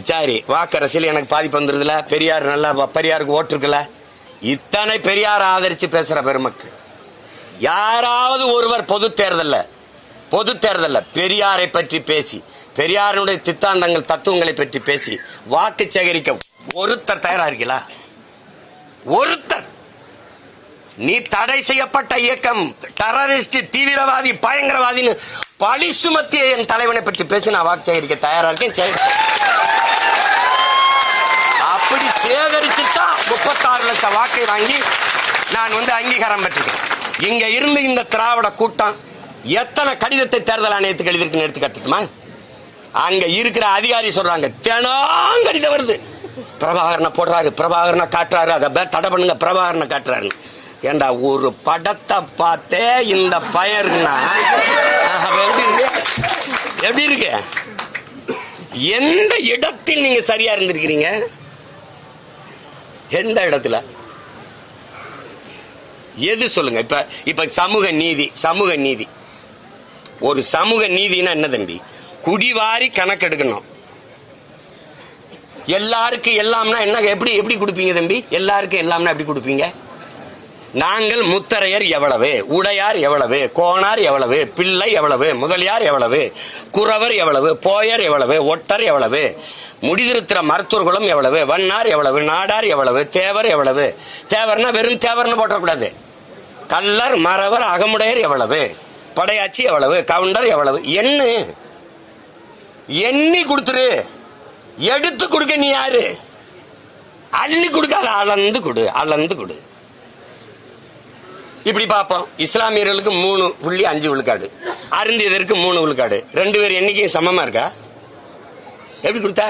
சரி, வாக்கரசியல் எனக்கு பாதிப்பு வந்துருதுல. பெரியார் நல்லா, பெரியாருக்கு ஓட்டு இருக்குல்ல. இத்தனை பெரியார் ஆதரிச்சு பேசுற பெருமக்கு யாராவது ஒருவர் பொது தேர்தல்ல பெரியாரை பற்றி பேசி, பெரியாருடைய சித்தாந்தங்கள் தத்துவங்களை பற்றி பேசி வாக்கு சேகரிக்க ஒருத்தர் தயாரா இருக்கீங்களா? ஒருத்தர். நீ தடை செய்யப்பட்ட இயக்கம், டெரரிஸ்ட், தீவிரவாதி, பயங்கரவாதின்னு பழி சுமத்திய என் தலைவனை பற்றி பேசி நான் வாக்கு சேகரிக்க தயாரா இருக்கேன். அப்படி சேகரிச்சுதான் 36 லட்சம் வாக்கை வாங்கி நான் அங்கீகாரம் பெற்றிருக்கேன். இங்க இருந்து இந்த திராவிட கூட்டம் எத்தனை கடிதத்தை தேர்தல் ஆணையத்துக்கு எழுதிருக்குன்னு எடுத்து கட்டுமா? அங்க இருக்கிற அதிகாரி சொல்றாங்க, தினம் கடிதம் வருது, பிரபாகரனை போடுறாரு, பிரபாகரனை காட்டுறாரு, அதை தடை பண்ணுங்க, பிரபாகரனை காட்டுறாரு. ஏண்டா ஒரு படத்தை பார்த்தே இந்த பயர்னா எப்படி இருக்கு? எந்த இடத்தில் நீங்க சரியா இருந்திருக்கிறீங்க? எந்த இடத்துல? எது சொல்லுங்க. இப்ப சமூக நீதி ஒரு சமூக நீதினா என்ன தம்பி? குடிவாரி கணக்கெடுக்கணும். எல்லாருக்கும் எல்லாம்னா என்ன? எப்படி கொடுப்பீங்க தம்பி? எல்லாருக்கும் எல்லாம்னா எப்படி கொடுப்பீங்க? நாங்கள் முத்தரையர் எவ்வளவு, உடையார் எவ்வளவு, கோணார் எவ்வளவு, பிள்ளை எவ்வளவு, முதலியார் எவ்வளவு, குறவர் எவ்வளவு, போயர் எவ்வளவு, ஒட்டர் எவ்வளவு, முடிதிருத்திர மருத்துவர் குலம் எவ்வளவு, வண்ணார் எவ்வளவு, நாடார் எவ்வளவு, தேவர் எவ்வளவு. தேவர்னா வெறும் தேவர்னு போட்டக்கூடாது. கல்லர், மறவர், அகமுடையர் எவ்வளவு, படையாச்சி எவ்வளவு, கவுண்டர் எவ்வளவு. எண்ணி கொடுத்துரு. எடுத்து கொடுக்க நீ யாரு? அள்ளி கொடுக்காத, அளந்து கொடு. இப்படி பார்ப்போம். இஸ்லாமியர்களுக்கு 3.5 விழுக்காடு, அருந்தியதற்கு 3 விழுக்காடு. 2 பேர் எண்ணிக்கையும் சமமா இருக்கா? எப்படி கொடுத்தா?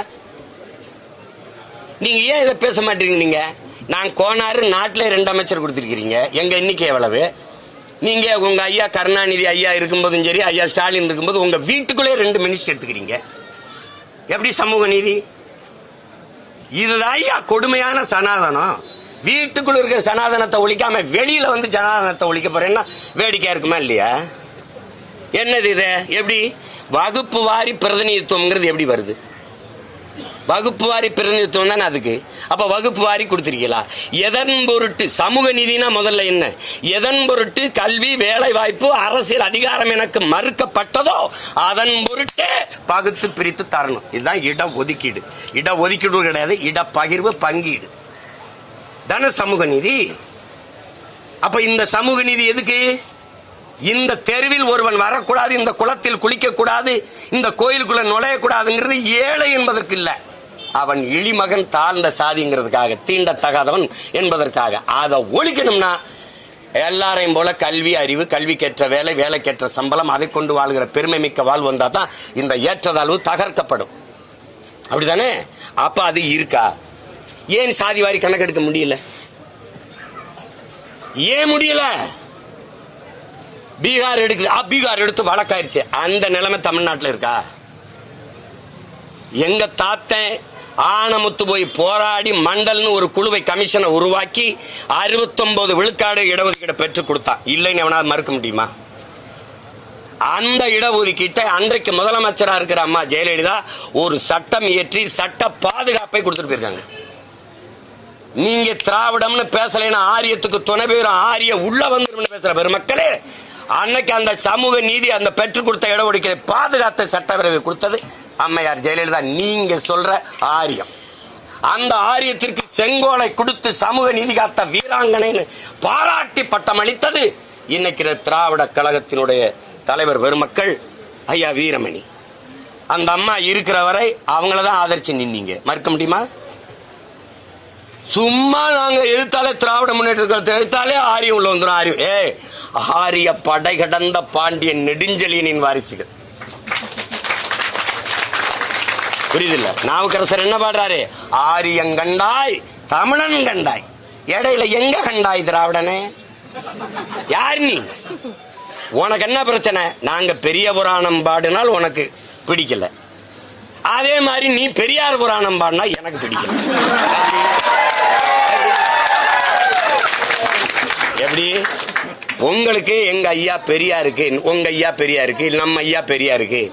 நீங்க ஏன் இதை பேச மாட்டீங்க? நீங்க நான் கோனாறு நாட்டில் 2 அமைச்சர் கொடுத்திருக்கிறீங்க. எங்க எண்ணிக்கை எவ்வளவு? நீங்க உங்க ஐயா கருணாநிதி ஐயா இருக்கும்போதும் சரி, ஐயா ஸ்டாலின் இருக்கும்போது உங்க வீட்டுக்குள்ளே 2 மினிஸ்டர் எடுத்துக்கிறீங்க. எப்படி சமூக நீதி? இதுதான் ஐயா கொடுமையான சனாதனம். வீட்டுக்குள்ள இருக்கிற சனாதனத்தை ஒழிக்காம வெளியில ஜனாதனத்தை ஒழிக்க போறேன்னா வேடிக்கையா இருக்குமா இல்லையா? என்னது இது? எப்படி வகுப்பு வாரி பிரதிநிதித்துவம்ங்கிறது எப்படி வருது? வகுப்பு வாரி பிரதிநிதித்துவம் தானே அதுக்கு. அப்ப வகுப்பு வாரி கொடுத்திருக்கீங்களா? எதன் பொருட்டு? சமூக நீதினா முதல்ல என்ன? எதன் பொருட்டு கல்வி, வேலை வாய்ப்பு, அரசியல் அதிகாரம் எனக்கு மறுக்கப்பட்டதோ அதன் பொருட்டே பகுத்து பிரித்து தரணும். இதுதான் இட ஒதுக்கீடு. இட ஒதுக்கீடு கிடையாது, இட பகிர்வு, பங்கீடு தானே சமூக நீதி. அப்ப இந்த சமூக நீதி எதுக்கு? இந்த தெருவில் ஒருவன் வரக்கூடாது, இந்த குளத்தில் குளிக்க கூடாது, இந்த கோயிலுக்குள்ள நுழையக்கூடாதுங்கிறது ஏழை என்பதற்கு இல்ல, அவன் இழிமகன் தாழ்ந்த சாதிங்கிறதுக்காக, தீண்டத்தகாதவன் என்பதற்காக. அதை ஒழிக்கணும்னா எல்லாரையும் போல கல்வி அறிவு, கல்விக்கேற்ற வேலை, வேலைக்கேற்ற சம்பளம், அதை கொண்டு வாழ்கிற பெருமை மிக்க வாழ்வு வந்தா தான் இந்த ஏற்றதாழ்வு தகர்க்கப்படும். அப்படித்தானே? அப்ப அது இருக்கா? ஏன் சாதி வாரி கணக்கெடுக்க முடியல? ஏன் முடியல? பீகார் பீகார் எடுத்து வழக்காயிருச்சு. அந்த நிலைமை தமிழ்நாட்டில் இருக்கா? எங்க தாத்தன் ஆனமுத்து போய் போராடி மண்டல்னு ஒரு குழுவை கமிஷனை உருவாக்கி 69 விழுக்காடு இடஒதுக்கீடு பெற்றுக் கொடுத்தான். இல்லைன்னு எவனாவது மறுக்க முடியுமா? அந்த இடஒதுக்கீட்டை அன்றைக்கு முதலமைச்சரா இருக்கிற அம்மா ஜெயலலிதா ஒரு சட்டம் இயற்றி சட்ட பாதுகாப்பை கொடுத்துட்டு போயிருக்காங்க. நீங்க திராவிடம்னு பேசலைன்னா ஆரியத்துக்கு துணை பேரும் ஆரிய உள்ள வந்து பேசுற பெருமக்களே, அன்னைக்கு அந்த சமூக நீதி, அந்த பெற்றுக் கொடுத்த இடஒதுக்கீட்டை பாதுகாத்த சட்டப்பேரவை கொடுத்தது அம்மையார் ஜெயலலிதா. நீங்க சொல்ற ஆரியம், அந்த ஆரியத்திற்கு செங்கோலை கொடுத்து சமூக நீதி காத்த வீராங்கனைன்னு பாராட்டி பட்டம் அளித்தது இன்னைக்கு திராவிட கழகத்தினுடைய தலைவர் பெருமக்கள் ஐயா வீரமணி. அந்த அம்மா இருக்கிற வரை அவங்களதான் ஆதரிச்சு நின்னீங்க, மறுக்க முடியுமா? சும்மா நாங்க எதிர்த்தாலே திராவிட முன்னேற்ற எதிர்த்தாலே ஆரியம் உள்ள வந்துடும். ஆரியம் ஆரிய படை கடந்த பாண்டியன் நெடுஞ்செழியனின் வாரிசுகள். புரியுதில்ல? நாவுக்கரசர் என்ன பாடுறாரு? ஆரியங்கண்டாய் தமிழன் கண்டாய், இடையில எங்க கண்டாய் திராவிடனே? யார் நீ? உனக்கு என்ன பிரச்சனை? நாங்க பெரிய புராணம் பாடினால் உனக்கு பிடிக்கல, அதே மாதிரி நீ பெரியார் புராணம் பாடினா எனக்கு பிடிக்கல. எப்படி? உங்களுக்கு எங்க ஐயா பெரியாருக்கு, உங்க ஐயா பெரியாருக்கு, நம்ம ஐயா பெரியாருக்கு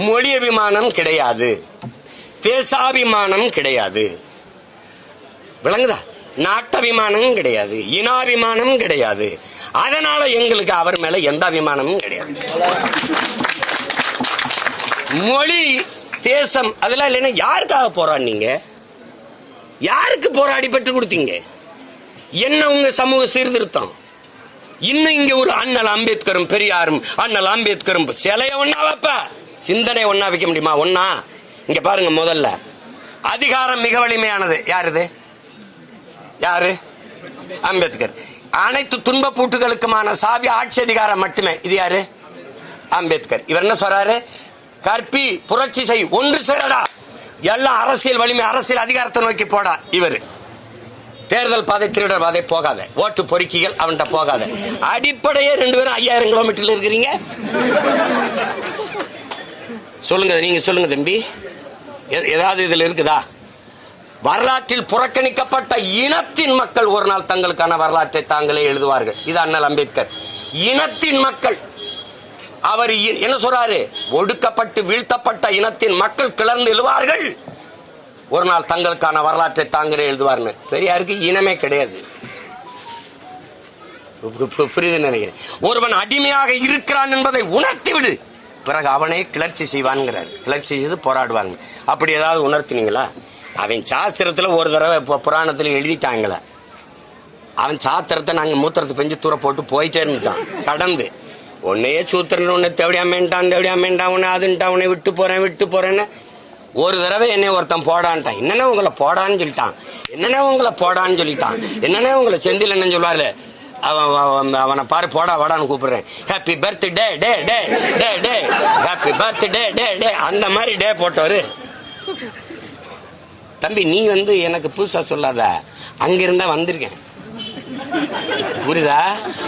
மொழி அபிமானம் கிடையாது, தேசாபிமானம் கிடையாது, விளங்குதா? நாட்டபிமானம் கிடையாது, இனாபிமானம் கிடையாது. அதனால எங்களுக்கு அவர் மேல எந்த அபிமானமும் கிடையாது. மொழி, தேசம் அதெல்லாம் இல்லைன்னா யாருக்காக போராடினீங்க? யாருக்கு போராடி பெற்று கொடுத்தீங்க? என்ன உங்க சமூக சீர்திருத்தம்? இன்னும் இங்க ஒரு அண்ணல் அம்பேத்கரும் பெரியாரும், அண்ணல் அம்பேத்கரும் சிலைய ஒன்னா வைப்ப, சிந்தனை ஒன்னா வைக்க முடியுமா? ஒன்னா? இங்க பாருங்க, முதல்ல அதிகாரம் மிக வலிமையானது யாருது? யாரு? அம்பேத்கர். அனைத்து துன்ப பூட்டுகளுக்குமான சாவி ஆட்சி அதிகாரம் மட்டுமே. இது யாரு? அம்பேத்கர். இவர் என்ன சொல்றாரு? கற்பி, புரட்சி செய், ஒன்று சேரடா, எல்லாம் அரசியல் வலிமை, அரசியல் அதிகாரத்தை நோக்கி போடா. இவர் தேர்தல் பாதை, திருடர் பாதை போகாத, ஓட்டு பொறுக்கிகள் அவன்கிட்ட போகாத. அடிப்படையே 2 பேரும் 5000 கிலோமீட்டர்ல இருக்கிறீங்க. சொல்லுங்க, நீங்க சொல்லுங்க தம்பி, ஏதாவது இதுல இருக்குதா? வரலாற்றில் புறக்கணிக்கப்பட்ட இனத்தின் மக்கள் ஒரு நாள் தங்களுக்கான வரலாற்றை தாங்களே எழுதுவார்கள். இது அண்ணல் அம்பேத்கர். இனத்தின் மக்கள். அவர் என்ன சொல்றாரு? ஒடுக்கப்பட்டு வீழ்த்தப்பட்ட இனத்தின் மக்கள் கிளர்ந்து எழுவார்கள், ஒரு நாள் தங்களுக்கான வரலாற்றை தாங்களே எழுதுவார்னு. பெரியாருக்கு இனமே கிடையாது. புரியுது நினைக்கிறேன். ஒருவன் அடிமையாக இருக்கிறான் என்பதை உணர்த்தி விடு, பிறகு அவனே கிளர்ச்சி செய்வான்ங்கிறார். கிளர்ச்சி செய்து போராடுவாங்க. அப்படி ஏதாவது உணர்த்தினீங்களா? அவன் சாஸ்திரத்துல ஒரு தடவை புராணத்துல எழுதிட்டாங்கள, அவன் சாஸ்திரத்தை நாங்க மூத்திரத்தை பெஞ்சு தூர போட்டு போயிட்டே இருந்துட்டான். கடந்து உன்னையே சூத்திரன், உன்னை தேவையாமேன்ட்டான், தேவையாமேன்ட்டான், உன்னை அதுன்ட்டான், உன்னை விட்டு போறேன்னு ஒரு தடவை என்னை ஒருத்தன் போடான்ட்டான். என்னன்னா உங்களை போடான்னு சொல்லிட்டான், என்னன்னா உங்களை போடான்னு சொல்லிட்டான், என்னன்னா உங்களை செந்தில் என்ன சொல்லுவாரு, அவனை பாரு போடா வாடான்னு கூப்பிடுறேன். ஹாப்பி பர்த்டே டே டே டே டே, ஹாப்பி பர்த்டே டே டே, அந்த மாதிரி டே போட்டவரு. தம்பி நீ எனக்கு புதுசா சொல்லாத, அங்கிருந்தா வந்திருக்கேன், புரியுதா?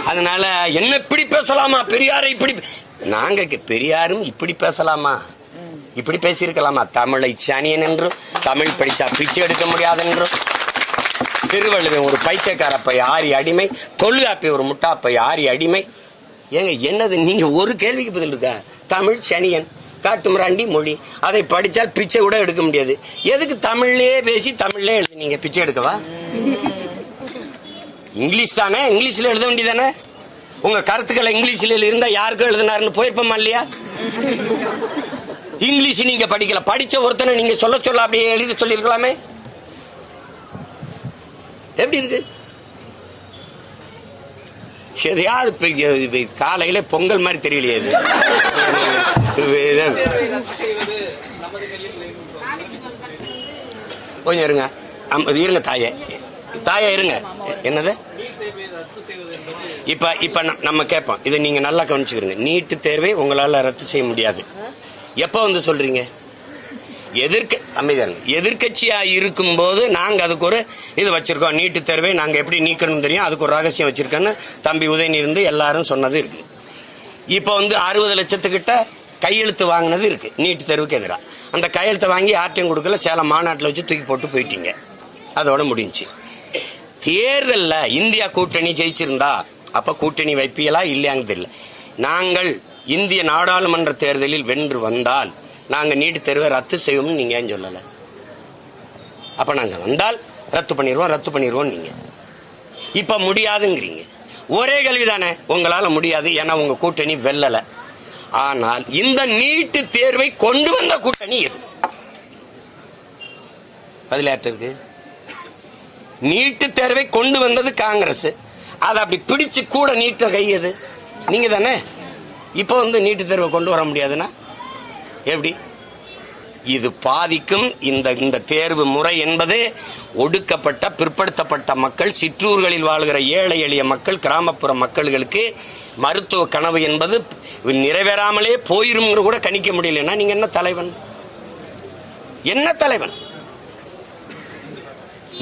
அதனால என்ன இப்படி பேசலாமா? பெரியாரை இப்படி, நாங்க பெரியாரும் இப்படி பேசலாமா? இப்படி பேசியிருக்கலாமா? தமிழை சனியன் என்றும், தமிழ் படிச்சா பிச்சை எடுக்க முடியாது என்றும், திருவள்ளுவன் ஒரு பைத்தியக்காரப்பை 6 அடிமை, தொல்காப்பி ஒரு முட்டாப்பை 6 அடிமை. ஏங்க என்னது? நீங்க ஒரு கேள்விக்கு பதில் இருக்கா? தமிழ் சனியன், காட்டுமிராண்டி மொழி, அதை படிச்சால் பிச்சை கூட எடுக்க முடியாது. எதுக்கு தமிழ்லயே பேசி தமிழ்லயே எழுது? நீங்க பிச்சை எடுக்கவா? இங்கிலீஷ் தானே, இங்கிலீஷ்ல எழுத வேண்டியதானே? உங்க கருத்துக்களை இங்கிலீஷ்ல இருந்தா யாருக்கும் எழுதினாருன்னு போயிருப்போமா இல்லையா? இங்கிலீஷ் நீங்க படிக்கல, படிச்ச ஒருத்தனை நீங்க சொல்ல அப்படியே எழுதி சொல்லிருக்கலாமே. எப்படி இருக்கு? எதையாவது காலையில பொங்கல் மாதிரி தெரியலையே இது. கொஞ்சம் இருங்க, இருங்க தாயே இருங்க. என்னது இப்ப நம்ம கேட்போம், இதை நீங்க நல்லா கவனிச்சுக்கிறீங்க. நீட்டு தேர்வை உங்களால ரத்து செய்ய முடியாது. எப்ப வந்து சொல்றீங்க? எதிர்கட்சியா இருக்கும் போது நாங்க அதுக்கு ஒரு இது வச்சிருக்கோம். நீட்டு தேர்வை நாங்க எப்படி நீக்கணும் தெரியும், அதுக்கு ஒரு ரகசியம் வச்சிருக்கோன்னு தம்பி உதயநிதி இருந்து எல்லாரும் சொன்னது இருக்கு. இப்ப வந்து 60 லட்சத்துக்கிட்ட கையெழுத்து வாங்கினது இருக்கு நீட்டு தேர்வுக்கு எதிராக. அந்த கையெழுத்தை வாங்கி யார்ட்டையும் கொடுக்கல, சேலம் மாநாட்டில் வச்சு தூக்கி போட்டு போயிட்டீங்க. அதோட முடிஞ்சு. தேர்தல்ல இந்தியா கூட்டணி ஜெயிச்சிருந்தா அப்ப கூட்டணி வைப்பியலா இல்லையாங்க தெரியல. நாங்கள் இந்திய நாடாளுமன்ற தேர்தலில் வென்று வந்தால் நாங்க நீட்டு தேர்வை ரத்து செய்வோம்னு நீங்க ஏன் சொல்லல? அப்ப நாங்க வந்தால் ரத்து பண்ணிடுவோம் நீங்க இப்ப முடியாதுங்கிறீங்க. ஒரே கேள்விதானே, உங்களால முடியாது, ஏன்னா உங்க கூட்டணி வெல்லல. ஆனால் இந்த நீட்டு தேர்வை கொண்டு வந்த கூட்டணி எது? பதில் யார்ட்ட இருக்கு? நீட்டு தேர்வை கொண்டு வந்தது காங்கிரஸ். அதை அப்படி பிடிச்சு கூட நீட்ட கையது நீங்க தானே. இப்ப வந்து நீட்டு தேர்வை கொண்டு வர முடியாதுன்னா எப்படி? இது பாதிக்கும். இந்த தேர்வு முறை என்பது ஒடுக்கப்பட்ட பிற்படுத்தப்பட்ட மக்கள், சிற்றூர்களில் வாழ்கிற ஏழை எளிய மக்கள், கிராமப்புற மக்களுக்கு மருத்துவ கனவு என்பது நிறைவேறாமலே போயிரும் கூட கணிக்க முடியலன்னா நீங்க என்ன தலைவன்? என்ன தலைவன்?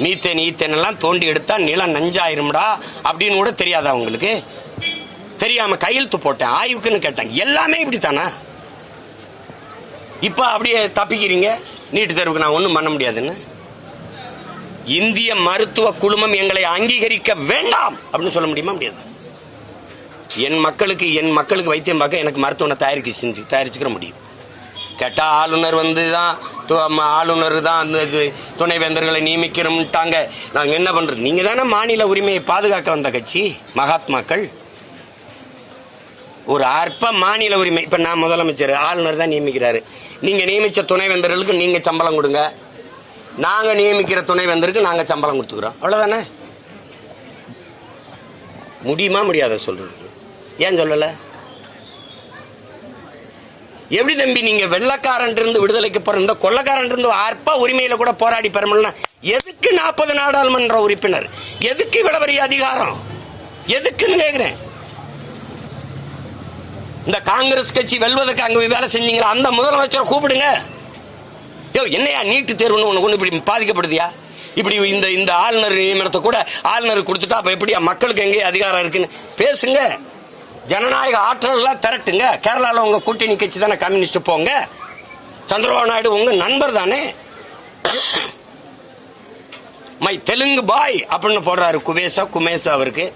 மீத்தேன் எல்லாம் தோண்டி எடுத்தா நிலம் நஞ்சாயிரும்டா அப்படின்னு கூட தெரியாதா உங்களுக்கு? தெரியாம கையெழுத்து போட்டேன், ஆய்வுக்குன்னு கேட்டாங்க. எல்லாமே இப்படித்தானா? இப்ப அப்படியே தப்பிக்கிறீங்க, நீட்டு தேர்வுக்கு நான் ஒண்ணும் பண்ண முடியாதுன்னு. இந்திய மருத்துவ குழுமம் எங்களை அங்கீகரிக்க வேண்டாம் அப்படின்னு சொல்ல முடியுமா? முடியாது. என் மக்களுக்கு வைத்தியம் பார்க்க எனக்கு மருத்துவனை தயாரிச்சுக்கிற முடியும். கேட்டா ஆளுநர் ஆளுநர் தான் துணைவேந்தர்களை நியமிக்கணும்ட்டாங்க. நாங்க என்ன பண்றது? நீங்க தானே மாநில உரிமையை பாதுகாக்க வந்த கட்சி மகாத்மாக்கள். ஒரு அற்ப மாநில உரிமை. இப்ப நான் முதலமைச்சர், ஆளுநர் தான் நியமிக்கிறாரு. நீங்க நியமிச்ச துணைவேந்தர்களுக்கு நீங்க சம்பளம் கொடுங்க, நாங்க நியமிக்கிற துணைவேந்தருக்கு நாங்க சம்பளம் கொடுத்துக்கிறோம். அவ்வளவுதானே. முடியுமா? முடியாத சொல்றது. ஏன் சொல்லல? எப்படி தம்பி நீங்க வெள்ளக்காரன் இருந்து விடுதலைக்கு பிறந்த கொள்ளக்காரன் இருந்து அற்ப உரிமையில கூட போராடி பெறமுடியல. எதுக்கு 40 நாடாளுமன்ற உறுப்பினர்? எதுக்கு இவ்வளவு பெரிய அதிகாரம்? எதுக்குன்னு கேக்குறேன். இந்த காங்கிரஸ் கட்சி வெல்வதற்கு அங்க வேலை செஞ்சீங்களா? அந்த முதலமைச்சரை கூப்பிடுங்க. என்னையா நீட்டு தேர்வுன்னு ஒண்ணு இப்படி பாதிக்கப்படுதியா? இப்படி இந்த ஆளுநர் நியமனத்தை கூட ஆளுநர் கொடுத்துட்டா அப்ப எப்படியா மக்களுக்கு எங்கே அதிகாரம் இருக்குன்னு பேசுங்க. ஜனநாயக ஆற்றல் எல்லாம் திரட்டுங்க. கேரளால உங்க கூட்டணி கட்சி தானே கம்யூனிஸ்ட். போங்க. சந்திரபாபு நாயுடு உங்க நண்பர் தானே. மை தெலுங்கு பாய் அப்படின்னு போடுறாரு குமேசா அவருக்கு,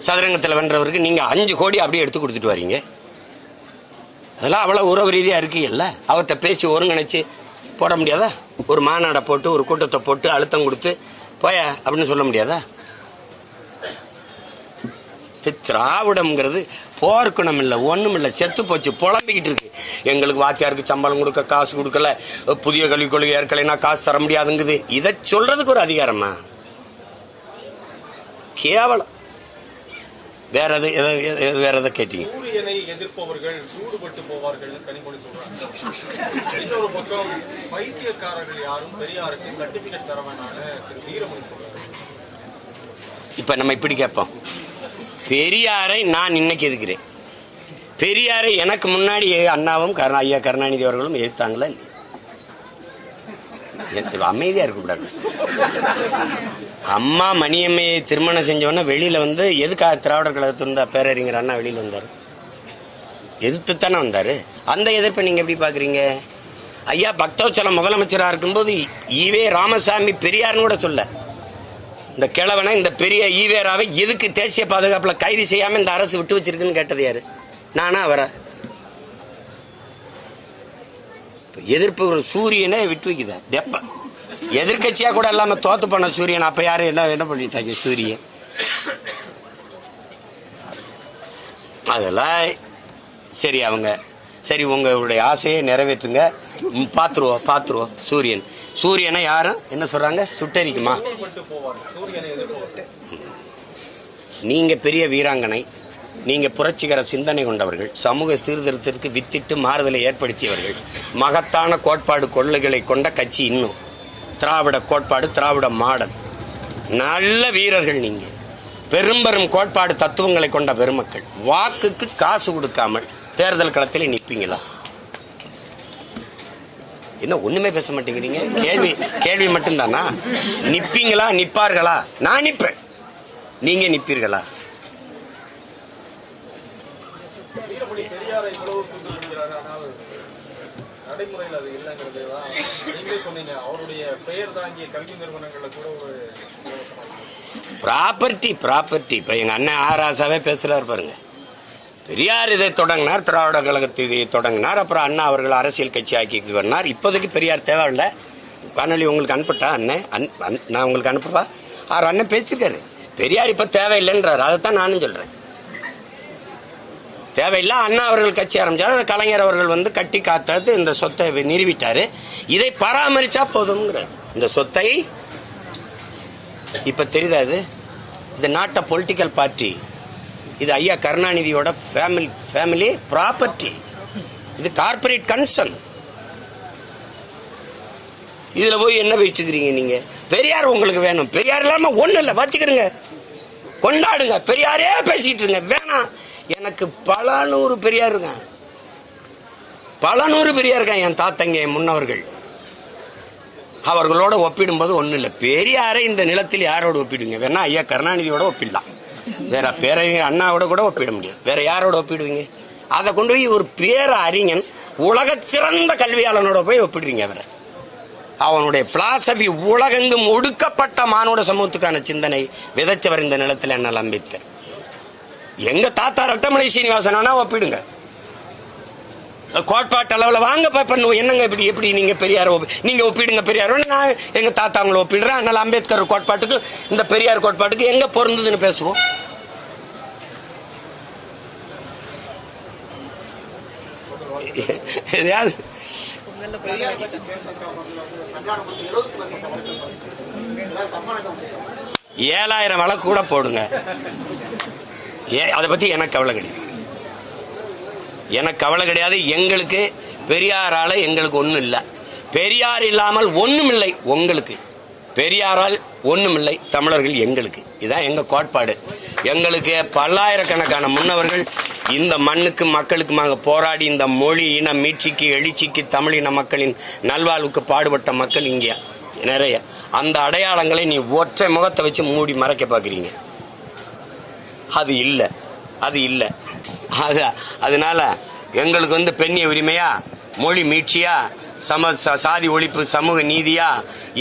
சதுரங்கத்தில் வென்றவருக்கு. நீங்க 5 கோடி அப்படியே எடுத்து கொடுத்துட்டு வரீங்க. அதெல்லாம் அவ்வளவு உறவு ரீதியா இருக்கு இல்ல? அவர்கிட்ட பேசி ஒருங்கிணைச்சு போட முடியாதா? ஒரு மாநாடை போட்டு ஒரு கூட்டத்தை போட்டு அழுத்தம் கொடுத்து போய அப்படின்னு சொல்ல முடியாதா? திராவிடம்ங்கிறது போர்க்குணம் இல்ல, ஒண்ணும் இல்ல, செத்து போச்சு, புலம்பிக்கிட்டு இருக்கு. எங்களுக்கு வாத்தியாருக்கு சம்பளம் கொடுக்க காசு கொடுக்கல, புதிய கல்விக் கொள்கை ஏற்கலைன்னா காசு தர முடியாதுங்குது. இதை சொல்றதுக்கு ஒரு அதிகாரமா? கேவலம். வேற எதை கேட்டீங்க? சூரியனை எதிர்ப்பவர்கள் சூடுபட்டு போவார்கள் கனிமொழி சொல்றாங்க. இன்னொரு பக்கம் வைத்தியக்காரர்கள் யாரும் பெரியாருக்கு சர்டிபிகேட் தர வேணாம்னு திரு வீரமணி சொல்றாரு. இப்ப நம்ம இப்படி கேட்போம், பெரியாரை நான் இன்னைக்கு எதுக்கிறேன். பெரியாரை எனக்கு முன்னாடி அண்ணாவும் ஐயா கருணாநிதி அவர்களும் எதிர்த்தாங்களா? அமைதியா இருக்கக்கூடாது. அம்மா மணியம்மையை திருமணம் செஞ்சவொன்னா வெளியில வந்து எதுக்காக திராவிடர் கழகத்திருந்த பேரறிஞர் அண்ணா வெளியில வந்தாரு? எதிர்த்துத்தானே வந்தாரு. அந்த எதிர்ப்பை நீங்க எப்படி பாக்குறீங்க? ஐயா பக்தவச்சலம் முதலமைச்சரா இருக்கும்போது ஈவே ராமசாமி பெரியார்னு கூட சொல்ல, இந்த கிழவனை இந்த பெரிய ஈவேராவை எதுக்கு தேசிய பாதுகாப்புல கைது செய்யாம இந்த அரசு விட்டு வச்சிருக்குன்னு கேட்டது யாரு? நானா அவரா? எதிர்ப்பு ஒரு சூரியனை விட்டு வைக்குதா? தெப்ப எதிர்கட்சியா கூட இல்லாம தோத்து போன சூரியன் அப்ப யாரு என்ன பண்ணிட்டாங்க? சூரியன். அதெல்லாம் சரி. அவங்க சரி, உங்களுடைய ஆசையை நிறைவேற்றுங்க, பாத்துருவோம். சூரியனை யாரும் என்ன சொல்றாங்க? சுட்டரிக்குமா? நீங்க பெரிய வீராங்கனை, நீங்க புரட்சிகர சிந்தனை கொண்டவர்கள், சமூக சீர்திருத்தத்திற்கு வித்திட்டு மாறுதலை ஏற்படுத்தியவர்கள், மகத்தான கோட்பாடு கொள்கைகளை கொண்ட கட்சி. இன்னும் திராவிட கோட்பாடு, திராவிட மாடல், நல்ல வீரர்கள். நீங்க பெரும்பெரும் கோட்பாடு தத்துவங்களை கொண்ட பெருமக்கள். வாக்குக்கு காசு கொடுக்காமல் தேர்தல் களத்தில் நிற்பீங்களா? என்ன ஒண்ணுமே பேச மாட்டேங்கிறீங்க? கேள்வி மட்டும்தானா? நிப்பீங்களா? நிப்பார்களா? நான் நிப்பேன், நீங்க நிப்பீர்களா? வீரமணி பெரியாரை இவ்வளவு குறிப்பிடுகிறார், ஆனால் நடைமுறையில் அது இல்லைங்கிறது தான் நீங்களே சொன்னீங்க. அவருடைய பெயர் தாங்கிய கல்வி நிறுவனங்கள்ல கூட ஒரு ப்ராப்பர்ட்டி. இப்ப எங்க அண்ணன் ஆராசாவே பேசுறாரு பாருங்க. பெரியார் இதை தொடங்கினார், திராவிட கழகத்தை இதை தொடங்கினார், அப்புறம் அண்ணா அவர்கள் அரசியல் கட்சி ஆக்கி பண்ணார். இப்போதைக்கு பெரியார் தேவையில்லை. வானொலி உங்களுக்கு அனுப்பட்டா? நான் உங்களுக்கு அனுப்பவா? அவர் அண்ணன் பேசிருக்காரு, பெரியார் இப்ப தேவையில்லைன்றார். அதைத்தான் நானும் சொல்றேன். தேவையில்லை. அண்ணா அவர்கள் கட்சி ஆரம்பிச்சாரு, கலைஞர் அவர்கள் கட்டி காத்தது இந்த சொத்தை நிறுவிட்டாரு. இதை பராமரிச்சா போதும்ங்கிறார். இந்த சொத்தை இப்ப தெரியுதா? இது நாட் அ பொலிட்டிக்கல் பார்ட்டி. இது ஐயா கருணாநிதியோட ஃபேமிலி ப்ராப்பர்ட்டி. இது கார்பரேட் கன்சர்ன். இதுல போய் என்ன வச்சுக்கிறீங்க நீங்க? பெரியார் உங்களுக்கு வேணும், பெரியார் இல்லாம ஒண்ணு இல்ல, வச்சுக்கிறீங்க, கொண்டாடுங்க, பெரியாரே பேசிட்டு இருங்க. வேணாம், எனக்கு பல நூறு பெரியார் இருக்கான், என் தாத்தங்க, என் முன்னவர்கள். அவர்களோட ஒப்பிடும்போது ஒண்ணு இல்ல. பெரியாரை இந்த நிலத்தில் யாரோட ஒப்பிடுவீங்க? வேணா ஐயா கருணாநிதியோட ஒப்பிடலாம், வேற பேரறிஞர் அண்ணாவோட கூட ஒப்பிட முடியாது. வேற யாரோட ஒப்பிடுவீங்க? அதை கொண்டு போய் ஒரு பேர அறிஞன், உலக சிறந்த கல்வியாளனோட போய் ஒப்பிடுறீங்க. அவரை, அவனுடைய பிலாசபி உலகெங்கும் ஒடுக்கப்பட்ட மானுட சமூகத்துக்கான சிந்தனை விதைச்சவர் இந்த நிலத்தில் அண்ணல் அம்பேத்கர். எங்க தாத்தா ரட்டமலை சீனிவாசனா ஒப்பிடுங்க. கோட்பாட்டு அளவுல வாங்க பண்ணுவோம். என்னங்க எப்படி நீங்க பெரியார் நீங்க ஒப்பிடுங்க பெரியார். நான் எங்க தாத்தா அவங்களை ஒப்பிடுறேன். அதனால அம்பேத்கர் கோட்பாட்டுக்கு இந்த பெரியார் கோட்பாட்டுக்கு எங்க பொருந்ததுன்னு பேசுவோம். எதையாவது 7000 வழக்கு கூட போடுங்க, அதை பத்தி எனக்கு கவலை கிடையாது. எங்களுக்கு பெரியாரால எங்களுக்கு ஒண்ணும் இல்லை, பெரியார் இல்லாமல் ஒண்ணும் இல்லை. உங்களுக்கு பெரியாரால் ஒண்ணும் இல்லை, தமிழர்கள் எங்களுக்கு. இதுதான் எங்க கோட்பாடு. எங்களுக்கு பல்லாயிரக்கணக்கான முன்னவர்கள் இந்த மண்ணுக்கு மக்களுக்குமாக போராடி இந்த மொழி இன மீட்சிக்கு எழுச்சிக்கு தமிழின மக்களின் நல்வாழ்வுக்கு பாடுபட்ட மக்கள் இங்கே நிறைய. அந்த அடையாளங்களை நீ ஒற்றை முகத்தை வச்சு மூடி மறைக்க பாக்குறீங்க. அது இல்லை. அதனால எங்களுக்கு பெண்ணிய உரிமையா, மொழி மீட்சியா, சாதி ஒழிப்பு, சமூக நீதியா,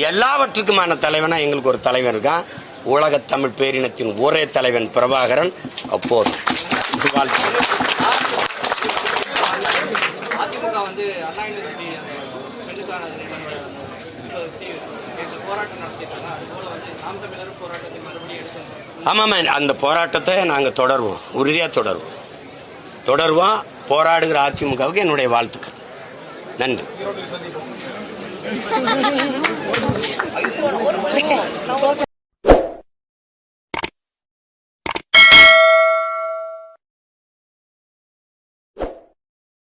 எல்லாவற்றுக்குமான தலைவனா எங்களுக்கு ஒரு தலைவன் இருக்கான். உலக தமிழ் பேரினத்தின் ஒரே தலைவன் பிரபாகரன். அப்போது ஆமாம், அந்த போராட்டத்தை நாங்கள் தொடருவோம், உறுதியாக தொடருவோம். போராடுகிற அதிமுகவுக்கு என்னுடைய வாழ்த்துக்கள். நன்றி.